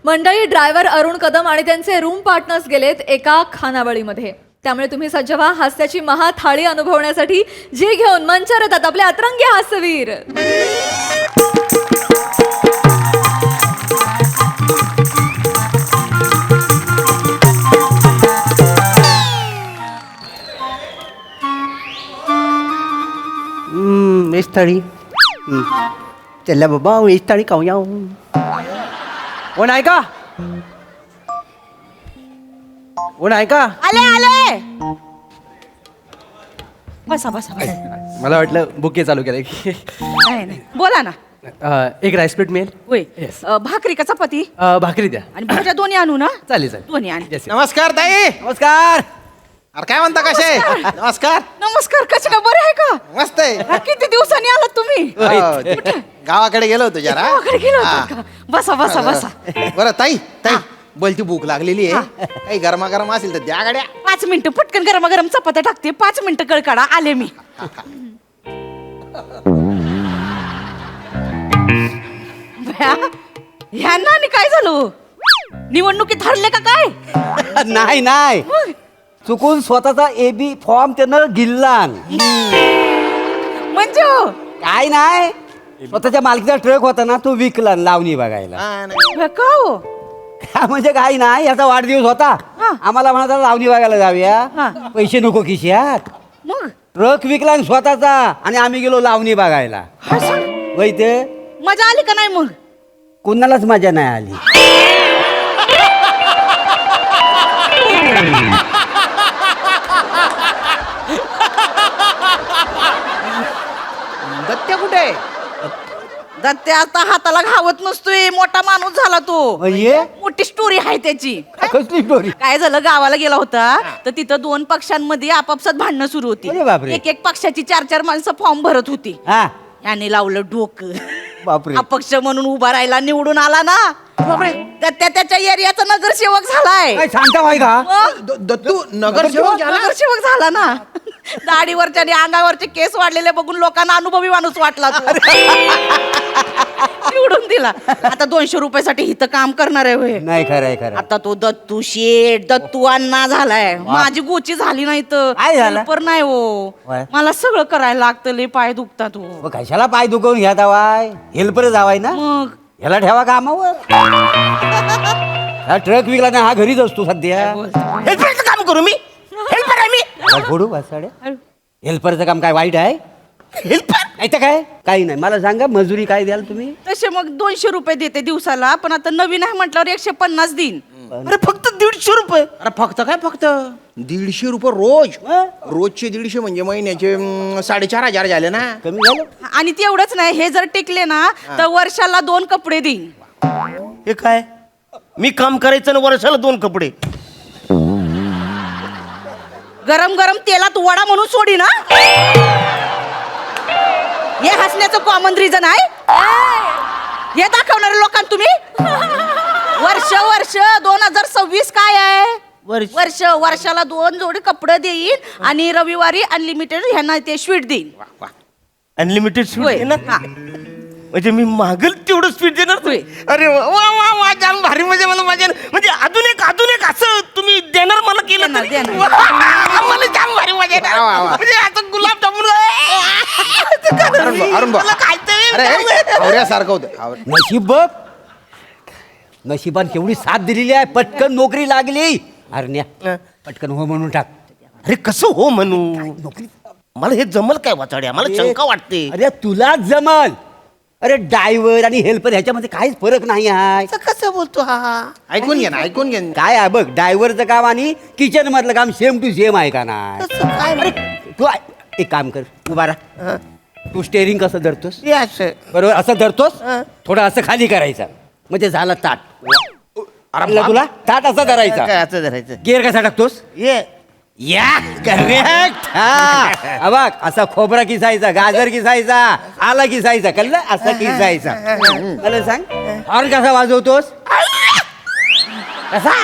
मंडळी, ड्रायव्हर अरुण कदम आणि त्यांचे रूम पार्टनर्स गेलेत एका खानावळीमध्ये. त्यामुळे तुम्ही सज्ज व्हा हास्याची महाथाळी अनुभवण्यासाठी. जी घेऊन मंचावर येतात आपले अतरंगी हास्यवीर. वेज थाळी. चला बाबा वेज थाळी खाऊया. कोण आहे का? कोण आहे का? आले आले. बसा बसा बसा. मला वाटलं बुके चालू केलं की नाही नाही, बोला ना. एक राईस प्लेट मिळेल. होय. भाकरी का चपाती भाकरी द्या. आणि भाज्या दोन्ही आणू ना. चालेल चालेल. दोन्ही आण. नमस्कार ताई. नमस्कार. अरे काय म्हणता, कसे? नमस्कार. नमस्कार. कसे का? बरे आहे का? मस्त आहे. किती दिवसांनी आलात तुम्ही? हो, गावाकडे गेलो होतो जरा. गावाकडे गेलो होतो का? बसा बसा बसा. बरं ताई, ताई बोलती भूक लागलेली आहे. काही गरमागरम असेल तर द्या गाड्या. 5 मिनिटं पटकन गरमागरम चपात्या टाकते. 5 मिनिटं कळ काढा. आले मी. ह्यांना आणि काय झालं? निवडणुकीत हरले का काय? नाही नाही, चुकून स्वतःचा एबी फॉर्म त्यानं गिल्ला. म्हणजे काय नाही, स्वतःच्या मालकीचा ट्रक होता ना, तो विकला लावणी बघायला. का हो? म्हणजे काही नाही, याचा वाढदिवस होता. आम्हाला म्हणा लावणी बघायला जाऊया. पैसे नको खिशात. मग ट्रक विकला आणि स्वतःचा, आणि आम्ही गेलो लावणी बघायला. वै ते मजा आली का नाही? मग कुणालाच मजा नाही आली. दत्त्या कुठे? दत्त्या आता हाताला घावत नसतोय. मोठा माणूस झाला तो. म्हणजे मोठी स्टोरी आहे त्याची. कसली स्टोरी? काय झालं, गावाला गेला होता तर तिथं 2 पक्षांमध्ये आपापसात भांडणं सुरू होती. अरे बापरे. एक पक्षाची 4 माणसं फॉर्म भरत होती. हा याने लावलं डोकं. बापरे. अपक्ष म्हणून उभा राहिला, निवडून आला ना. बापरे. दत्त्या त्याच्या एरियाचा नगरसेवक झालाय. काय सांगता माहिती का? मग दत्तू नगरसेवक झाला? नगरसेवक झाला ना. दाढीवरचे आणि अंगावरचे केस वाढलेले बघून लोकांना अनुभवी माणूस वाटला तो. निवडून दिला. आता 200 रुपयासाठी इथं काम करणार आहे होय. नाही खरंय खरं. आता तो दत्तू शेठ दत्तू अण्णा झालाय. माझी गोची झाली नाही तर काय झालं? helper नाही हो. वय. मला सगळं करायला लागतं लय पाय दुखतात हो. मग कशाला पाय दुखवून घ्या दावाय हेल्पर जावाय ना मग ह्याला ठेवा कामावर. हा ट्रक विकला ना हा घरीच असतो सध्या. हेल्परचं काम करू मी हेल्पर आहे मी फोडू वासाड्या. हेल्परचं काम काय वाईट आहे? हेल्पर नाही तर काय काही नाही. मला सांगा मजुरी काय द्याल तुम्ही? तसे मग 200 रुपये देते दिवसाला, पण आता नवीन आहे म्हटल्यावर 150 देईन. अरे फक्त 150 रुपये. अरे फक्त काय फक्त 150 रुपये रोज. रोजचे 150 म्हणजे महिन्याचे 4,500 झाले ना. कमी झालं. आणि तेवढंच नाही, हे जर टिकले ना तर वर्षाला 2 कपडे देईन. हे काय मी काम करायचं ना वर्षाला 2 कपडे. गरम गरम तेलात वडा म्हणून सोडी ना. हे हसण्याचं कॉमन रिझन आहे. हे दाखवणारे लोकांना तुम्ही वर्ष 2026 काय आहे? वर्षाला 2 जोडी कपडे देईन आणि रविवारी अनलिमिटेड ह्यांना ते स्वीट देईन. अनलिमिटेड स्वीट होय. देणार हा. म्हणजे मी मागल तेवढं स्वीट देणार होय. अरे वा वा वा वा जाम भारी. म्हणजे मला माझ्या म्हणजे अजून एक असं तुम्ही देणार मला केलं देणार, तरी? देणार. वा, मला जाम भारी मजा येणार. वा, वा, वा. म्हणजे आता गुलाबजामुन अरुण भाऊ. मला खायचंय. अरे हावऱ्यासारखं होतं. नशीब बघ नशिबान केवढी साथ दिलेली आहे. पटकन नोकरी लागली. अरण्या पटकन हो म्हणून टाक. अरे कसं हो म्हणू मला हे जमल काय वाचाड्या मला शंका वाटते. अरे तुलाच जमल. अरे ड्रायव्हर आणि हेल्पर ह्याच्यामध्ये काहीच फरक नाही आहे. कसं बोलतो हा ऐकून घे ना ऐकून घे. काय आहे बघ ड्रायव्हरचं काम आणि किचन मधलं काम सेम टू सेम आहे का नाही? अरे तू एक काम कर उभा राहा. तू स्टेअरिंग कसं धरतोस हे असं बरोबर असं धरतोस. थोडं असं खाली करायचं म्हणजे झालं ताट. अरे तुला ताट असं धरायचं. काय असं धरायचं गिअर कसा टाकतोस? ये या करेक्ट. हा बघ असा खोबरा किसायचा गाजर किसायचा आला किसायचा कळलं असं किसायचा. मला सांग हॉर्न कसा वाजवतोस? कसा?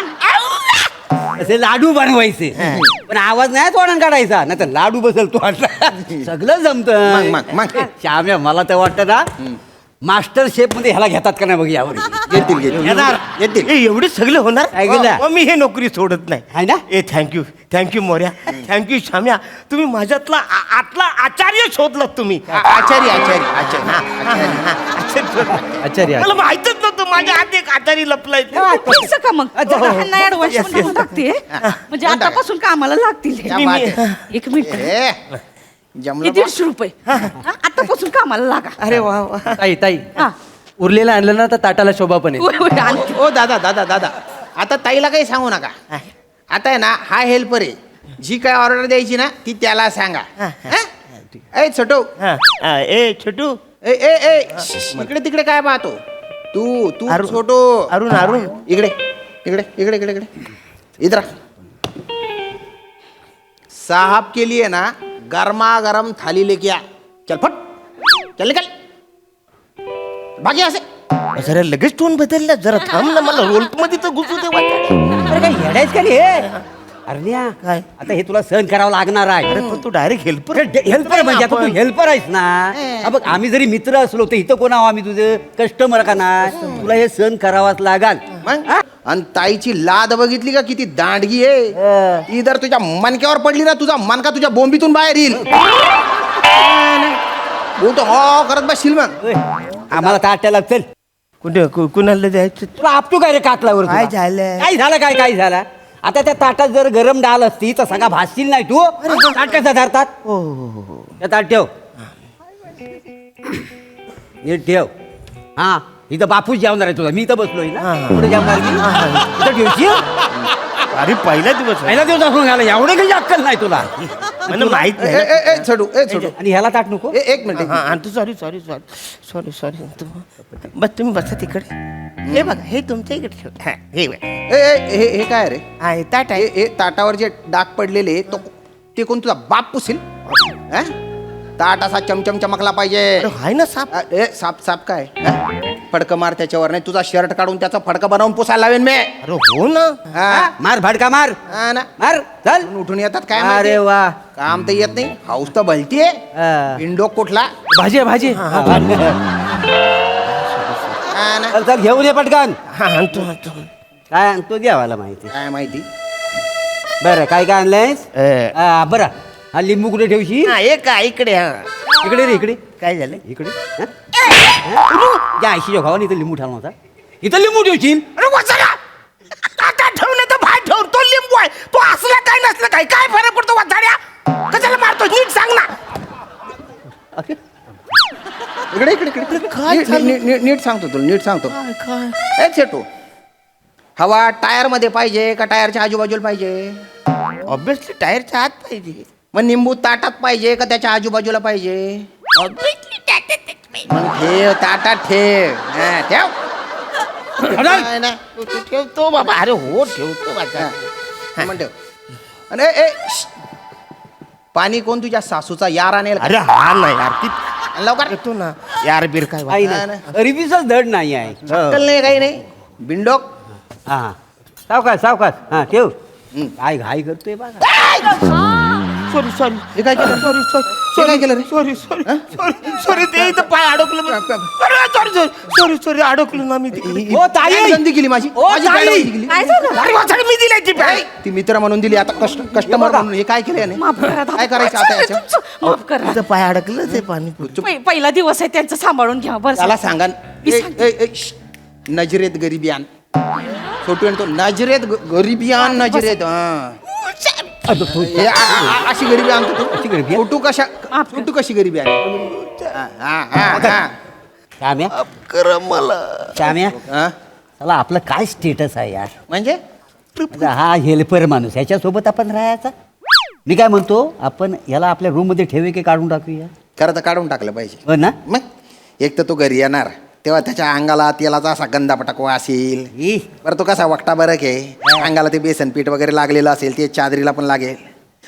असे लाडू बनवायचे पण आवाज नाही तोंडात काढायचा नाही तर लाडू बसल तो सगळं जमतं. मग श्याम्या मला तर वाटतं ना मास्टर शेफ मध्ये ह्याला घेतात का नाही बघ यावर. येतील एवढे सगळे होणार काय केलं? मग मी हे नोकरी सोडत नाही आहे ना? ए थँक्यू मोर्या थँक्यू श्याम्या. तुम्ही माझ्यातला आतला आचार्य शोधलात तुम्ही. आचार्य आचार्य मला माहितच नव्हतं माझ्या हात एक आचार्य लपलाय. फिक्स का मग ह्यांना ऍडव्हान्स म्हणून टाकते म्हणजे आतापासून कामाला लागतील. एक मिनिट जमलं 150 रुपये आतापासून कामाला लागा. अरे वा वा. ताई हा. उरलेलं आणलं ना तर ताटाला शोभा पण आहे. होय, होय, आणते. ओ दादा आता ताईला काही सांगू नका. आता आहे ना हा हेल्पर आहे. जी काय ऑर्डर द्यायची ना ती त्याला सांगा. ए छोटो ए छोटू ए ए ए इकडे तिकडे काय पाहतो तू छोटो. अरुण इकडे इकडे इकडे इकडे इकडे इधर साहब के लिए ना गर्मा गर्म थाली लेके आ. चल फट चल निकल बाकी असे. जरा लगेच टोन बदलला जरा थांब ना मला रोल मध्ये तर घुसू दे वाचाड्या. अरे काय येडायच का रे अरण्या? काय? आता हे तुला सहन करावं लागणार आहे. अरे पण तू डायरेक्ट हेल्पर हेल्पर म्हणजे आता तू हेल्पर आहेस ना. हा बघ आम्ही जरी मित्र असलो तर इथं कोण आहो आम्ही तुझे कस्टमर का नाही? तुला हे सहन करावाच लागाल. मग आणि ताईची लाद बघितली का किती दांडगी आहे. ती जर तुझ्या मनक्यावर पडली ना तुझा मनका तुझ्या बोंबीतून बाहेर येईल. हो तो हो करत बसशील मग. आम्हाला ताट्याला चल. कुठे कुणाला द्यायचं तुला आपटू काय रे कातलावर काय तुला? झालं? काय झालं आता त्या ताटात जर गरम डाळ असती तर सगळा भासशील नाही तू. ताट कसं धरतात? त्या ताट ठेव नीट ठेव. हा इथं बापूच जेवणार आहे तुझा. मी इथं बसलोय ना पुढे जेवणार मी इथं ठेवशील. अरे पहिला दिवस पहिला दिवस दाखवून घाला एवढं काही अक्कल नाही तुला. मला माहित ए, नाही. ए, ए, छोटू ए छोटू आणि ह्याला ताट नको. एक मिनिट सॉरी बस तुम्ही बसा तिकडे. हे बघा हे तुमच्या इकडे ठेव. हा, हे बघा. हे काय रे हा, हे ताट आहे. हे ताटावर जे डाग पडलेले ते कोण तुझा बाप पुसील? ताट असा चमचम चमकला पाहिजे. अरे, हाय ना साप. साप काय फडकं मार त्याच्यावर, नाही तुझा शर्ट काढून त्याचा फडका बनवून पुसायला लावेन मी. अरे हो ना. हा. मार फडका मार हा ना. मार चल उठून येतात काय अरे माहिती? वा काम तर येत नाही, हाऊस तर भलतीये. हा. इंडोक कुठला? भाजी आहे, भाजी हा ना. चल चल घेऊन ये पटकन. हा आणतो आणतो. काय आणतो देवाला माहिती. काय माहिती? बरं काय काय आणलंयस? बरं हा लिंबू कुठे ठेवशी? हा एक का इकडे. हा इकडे रे इकडे. काय झालं? इकडे या आयशीच्या भावाने इथं लिंबू ठेवला होता. इथं लिंबू ठेवशील. अरे वाचारा काका ठेवलं तर बाहेर ठेव. तो लिंबू आहे, तो असला काय नसलं काय, काय फरक पडतो वाचाड्या? कशाला मारतो नीट सांग ना. इकडे इकडे इकडे. नीट सांगतो तुला, नीट सांगतो. ए छेटू, हवा टायर मध्ये पाहिजे का टायरच्या आजूबाजूला पाहिजे? ऑब्विसली टायरच्या आत पाहिजे. मग निंबू ताटात पाहिजे का त्याच्या आजूबाजूला पाहिजे? ऑब्विसली मग ठेव ताटात ठेव. हा, ठेव. नाही, नाही. ठेवतो बाबा. अरे हो ठेवतो वाचा. मग ठेव. अरे ए श्श्श. पाणी कोण तुझ्या सासूचा यार आणेल का? अरे हा नाही यार ती लवकर येतो ना. यार बीर काय आई वाचा. ना अरिबीचाच धड नाही आहे. अक्कल नाही, काही नाही. बिंडोक. हा सावकाश सावकाश हा ठेव. काय घाई करतोय बघा. Sorry sorry. हे काय केलं? Sorry sorry. हे काय केलं रे? Sorry sorry sorry sorry. ते इथं पाय अडकलं. सॉरी सॉरी सॉरी सॉरी अडकलो ना मी तिकडे. ओ ताई काय गंदी केली माझी? ओ माझी ताई! बॅड गंदी केली. काय झालं? अरे वाचाडी मी दिलाय ती पाय. ती मित्र म्हणून दिली, आता कस्टमर म्हणून. हे काय केलं याने? माफ करा काय करायचं आता याच्या? माफ करा. तिथं पाय अडकलं ते पाणी. पहिला दिवस आहे त्यांचं सांभाळून घ्या बरं. त्याला सांगा न- नजरेत गरिबियान छोटू आणि तो नजरेत गरिबियान नजरेत. हा. हे अशी गरिबी आणतो तू. छोटू कशा छोटू कशी गरिबी आहे? श्याम्या कर मला. श्याम्या हा? चला आपलं काय स्टेटस आहे यार. म्हणजे आता हा हेल्पर माणूस ह्याच्यासोबत आपण राहायचा. मी काय म्हणतो आपण याला आपल्या रूम मध्ये ठेवे की काढून टाकूया. खरं तर काढून टाकलं पाहिजे. हो ना. मग एक तर तो घरी येणार तेव्हा त्याच्या अंगाला तेलाचा असा गंदा पटाकवा असेल. ई. बरं तो कसा वक्ता बरं आहे, अंगाला ते बेसन पीठ वगैरे लागलेलं असेल, ते चादरीला पण लागेल.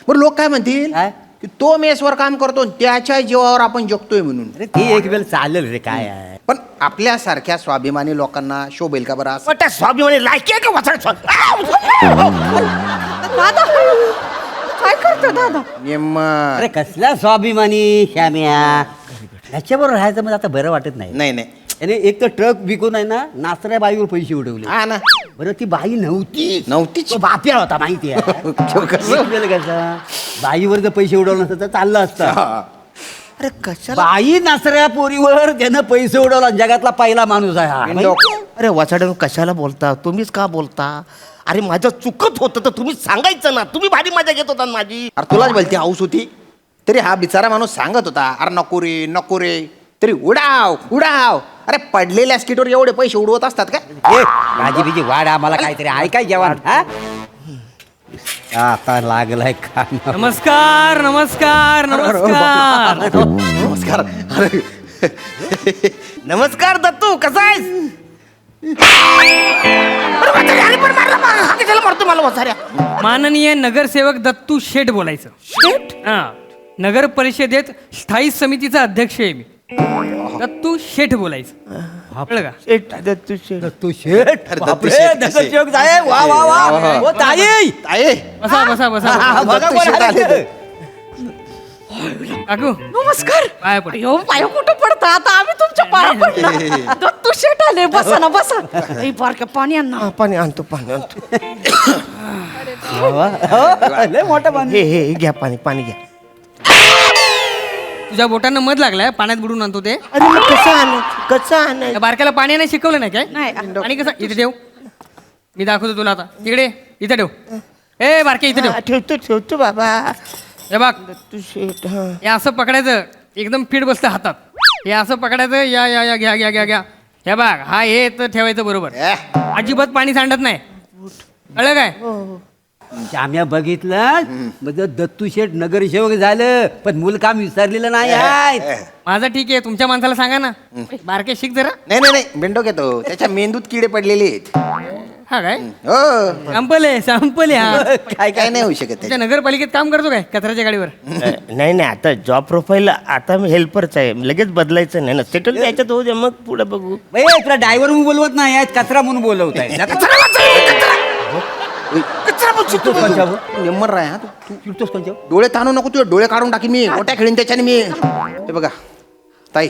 बरं लोक काय म्हणतील काय? की तो मेसवर काम करतो त्याच्या जीवावर आपण जगतोय म्हणून. अरे ती एक वेळ चालेल रे काय आहे. पण आपल्यासारख्या स्वाभिमानी लोकांना शोभेल का बरं असं? पण त्या स्वाभिमानी लायकी आहे का वाचाड? दादा काय करतो दादा? अरे कसला स्वाभिमानी श्याम्या. ह्याच्याबरोबर राहायचं म्हणजे आता बरं वाटत नाही. नाही नाही. आणि एक तर ट्रक विकून आहे ना नाचऱ्या बाईवर पैसे उडवले. हा ना. बरं ती बाई नव्हती. नव्हतीच. तो बाप्या होता माहिती आहे. कसं? कसा बाईवर जर पैसे उडवलं नसतं तर चाललं असतं. अरे कशाला? बाई नाचऱ्या पोरीवर त्यानं पैसे उडवला. जगातला पहिला माणूस आहे हा. बिनडोक. अरे वाचाड कशाला बोलता? तुम्हीच का बोलता? अरे माझं चुकत होतं तर तुम्ही सांगायचं ना. तुम्ही भारी मजा घेत होता ना माझी. अरे तुलाच बोलते हाऊस होती तरी हा बिचारा माणूस सांगत होता अरे नको रे नको रे, तरी उडाव उडाव. अरे पडलेल्या स्किटवर एवढे पैसे उडवत असतात का? भाजी बिजी वाढ आम्हाला काहीतरी आहे काय जेवण. हा आता लागलाय का. नमस्कार नमस्कार नमस्कार. नमस्कार. अरे नमस्कार दत्तू, कसा आहेस? अरे वाचाड्या, अरे पण मारला बा. हा कशाला मारतो मला वाचाड्या? माननीय नगरसेवक दत्तू शेठ बोलायचं. शेठ हा नगर परिषदेत स्थायी समितीचा अध्यक्ष आहे मी. दत्तू शेठ बोलायचं. कळलं का? शेट दत्तू शेट. तू शेठ. अरे बापरे, दत्तू शेठ कसे? नगरसेवक साहेब, वा वा वा. ओ ताई. आहे बसा बसा बसा. हा, बघा दत्तू कोण शेठ आले आले. ते. काकू नमस्कार. पाया पड. अयो पाय कुठं पडता आता आम्ही तुमच्या पाया पडणार. दत्तू शेट आले. बसा ना बसा. ए बारक्या पाणी आण ना. हा, पाणी आणतो पाणी आणतो. वा, हो, लय मोठं बांध. हे हे घ्या पाणी पाणी घ्या. तुझ्या बोटांना मध लागलाय, पाण्यात बुडून आणतो ते. अरे मग कसं आणायचं? कसं आणायचं? त्या बारक्याला पाणी नाही शिकवलं नाही काय? नाही. आणि कसं इथे ठेव. मी दाखवतो तुला आता. तिकडे इथे ठेव. ए बारके इथे ठेव. हा, ठेवतो ठेवतो बाबा. हे बघ दत्तू शेट. हा. हे असं पकडायचं, एकदम फिट बसतं हातात. हे असं पकडायचं. या या या घ्या घ्या घ्या घ्या. हे बघ हा हे तर ठेवायचं बरोबर. अजिबात पाणी सांडत नाही. कळलं काय? आम्ही बघितलं म्हणजे दत्तू शेठ नगरसेवक झालं पण मूल काम विसरलेलं नाही आहेत. माझं ठीक आहे, तुमच्या माणसाला सांगा ना. बारके शिक जरा. नाही नाही नाही बिंडोक येतो त्याच्या मेंदूत किडे पडलेले आहेत. हा काय हो सॅम्पल आहे सॅम्पल आहे हा. काय काय नाही होऊ शकत तुमच्या नगरपालिकेत काम करतो काय कचऱ्याच्या गाडीवर नाही नाही आता जॉब प्रोफाईल आता मी हेल्परच आहे लगेच बदलायचं नाही ना सेटल द्यायच्यात होऊ द्या मग पुढे बघू तुला ड्रायव्हर म्हणून बोलवत नाही आहेत कचरा म्हणून बोलवत आहे नंबर राय हा तू डोळे ताणू नको तुझे डोळे काढून टाकीन मी मोठ्या खेळीन त्याच्याने मी हे बघा ताई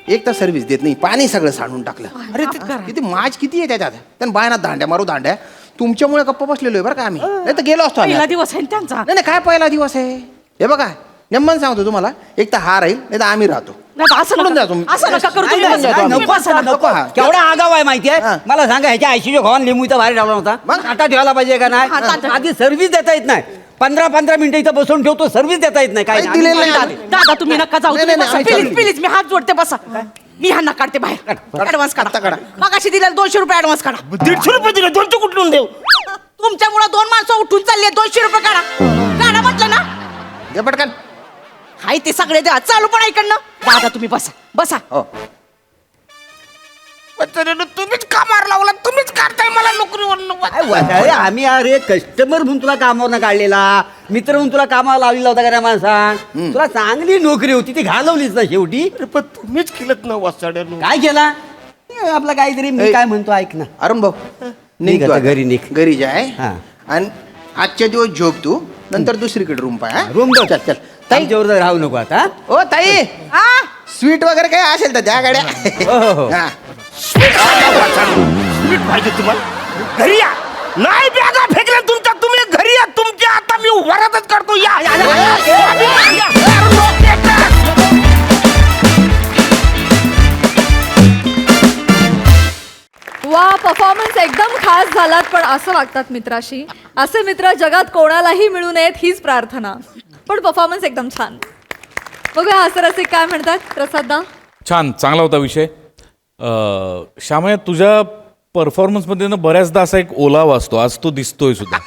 एक तर सर्व्हिस देत नाही पाणी सगळं सांडून टाकलं अरे किती माज किती आहे त्याच्यात त्यांना बायना दांड्या मारू दांड्या तुमच्यामुळे गप्पा बसलेलो आहे बरं का आम्ही नाही तर गेलो असतो आम्ही. पहिला दिवस आहे ना त्यांचा. नाही नाही काय पहिला दिवस आहे हे बघा नेमन सांगतो तुम्हाला एक तर हा राहील नाही तर आम्ही राहतो नाही, असं सोडून नका द्या तुम्ही. असं नका करू नाही, तुम्ही. नाही, नाही, तुम्ही बसा ना. नको हा. केवढा आगाव आहे माहिती आहे हा. मला सांगा ह्याच्या आयशीच्या घावन लिंबू इथं बाहेर ठेवला होता मग? आता ठेवायला पाहिजे का नाही हा, ताटा. आधी सर्व्हिस देता येत नाही 15 मिनिटं इथं बसून ठेवतो सर्व्हिस देता येत नाही काय काही दिलेलं नाही. नाही. दादा तुम्ही नका जाऊ नाही, तुम्ही नाही, बसा. नाही, प्लीज चालेल. प्लीज मी हात जोडते बसा मी ह्यांना काढते बाहेर ऍडव्हान्स आता काढा काढा. मगाशी दिलेला 200 रुपये ऍडव्हान्स काढा 150 रुपये दिले 200 कुठून देऊ तुमच्यामुळे 2 माणसं उठून चालले 200 रुपये काढा काढा म्हटलं ना दे पटकन हाय ते सगळे द्या चालू पण ऐकडनं दादा तुम्ही बसा बसा हो तुम्हीच कामावर लावला तुम्हीच काढताय मला नोकरीवर काय वाटाळे, आम्ही अरे कस्टमर म्हणून तुला कामावर काढलेला मित्र म्हणून तुला कामाला लावलेला होता का रे माणसा तुला चांगली नोकरी होती ती घालवलीच ना शेवटी पण तुम्हीच केलं ना वाचाड्यानं काय केला आपला काहीतरी मी काय म्हणतो ऐक ना अरुण भाऊ निघ तू आता, आता. घरी निघ. घरी जाय हा. आणि आजच्या दिवस झोप तू नंतर दुसरीकडे रूम पाय रूम चल चल ताई ताईच्यावर राहू नको आता ओ ताई हा स्वीट वगैरे काय असेल तर त्या गाड्या हो, हो, हो. हा. स्वीट पाहिजे तुम्हाला घरी या नाही बॅगा फेकल्या तुमच्या तुम्ही घरी या तुमच्या आता मी वरातच करतो या या, या. वा परफॉर्मन्स एकदम खास झालात पण असं वागतात मित्राशी असे मित्र जगात कोणालाही मिळू नयेत हीच प्रार्थना पण परफॉर्मन्स एकदम छान बघूया असं रसिक काय म्हणतात प्रसाददा छान चांगला होता विषय श्यामया तुझ्या परफॉर्मन्समध्ये ना बऱ्याचदा असा एक ओलावा असतो आज तो दिसतोय सुद्धा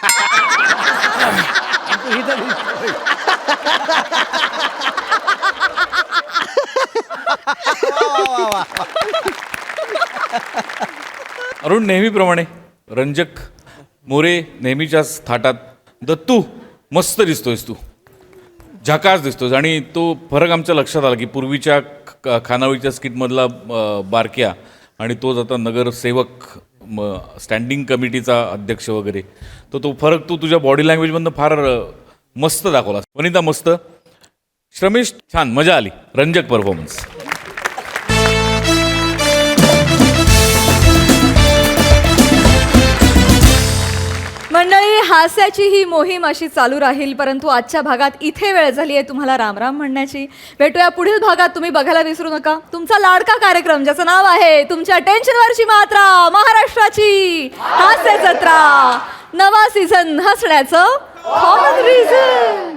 अरुण नेहमीप्रमाणे रंजक मोरे नेहमीच्याच थाटात दत्तू मस्त दिसतोयस तू झकास दिसतोस आणि तो फरक आमच्या लक्षात आला की पूर्वीच्या खानावळीच्या स्किटमधला बारक्या आणि तोच आता नगरसेवक स्टँडिंग कमिटीचा अध्यक्ष वगैरे तो फरक तू तुझ्या बॉडी लँग्वेजमधनं फार मस्त दाखवला वनिता मस्त श्रमेश छान मजा आली रंजक परफॉर्मन्स मंडळी हास्याची ही मोहीम अशी चालू राहील परंतु आजच्या भागात इथे वेळ झाली आहे तुम्हाला रामराम म्हणण्याची भेटूया पुढील भागात तुम्ही बघायला विसरू नका तुमचा लाडका कार्यक्रम ज्याचं नाव आहे तुमच्या टेन्शनवरची मात्रा महाराष्ट्राची हास्य जत्रा नवा सीझन हसण्याचं कॉमन रिझन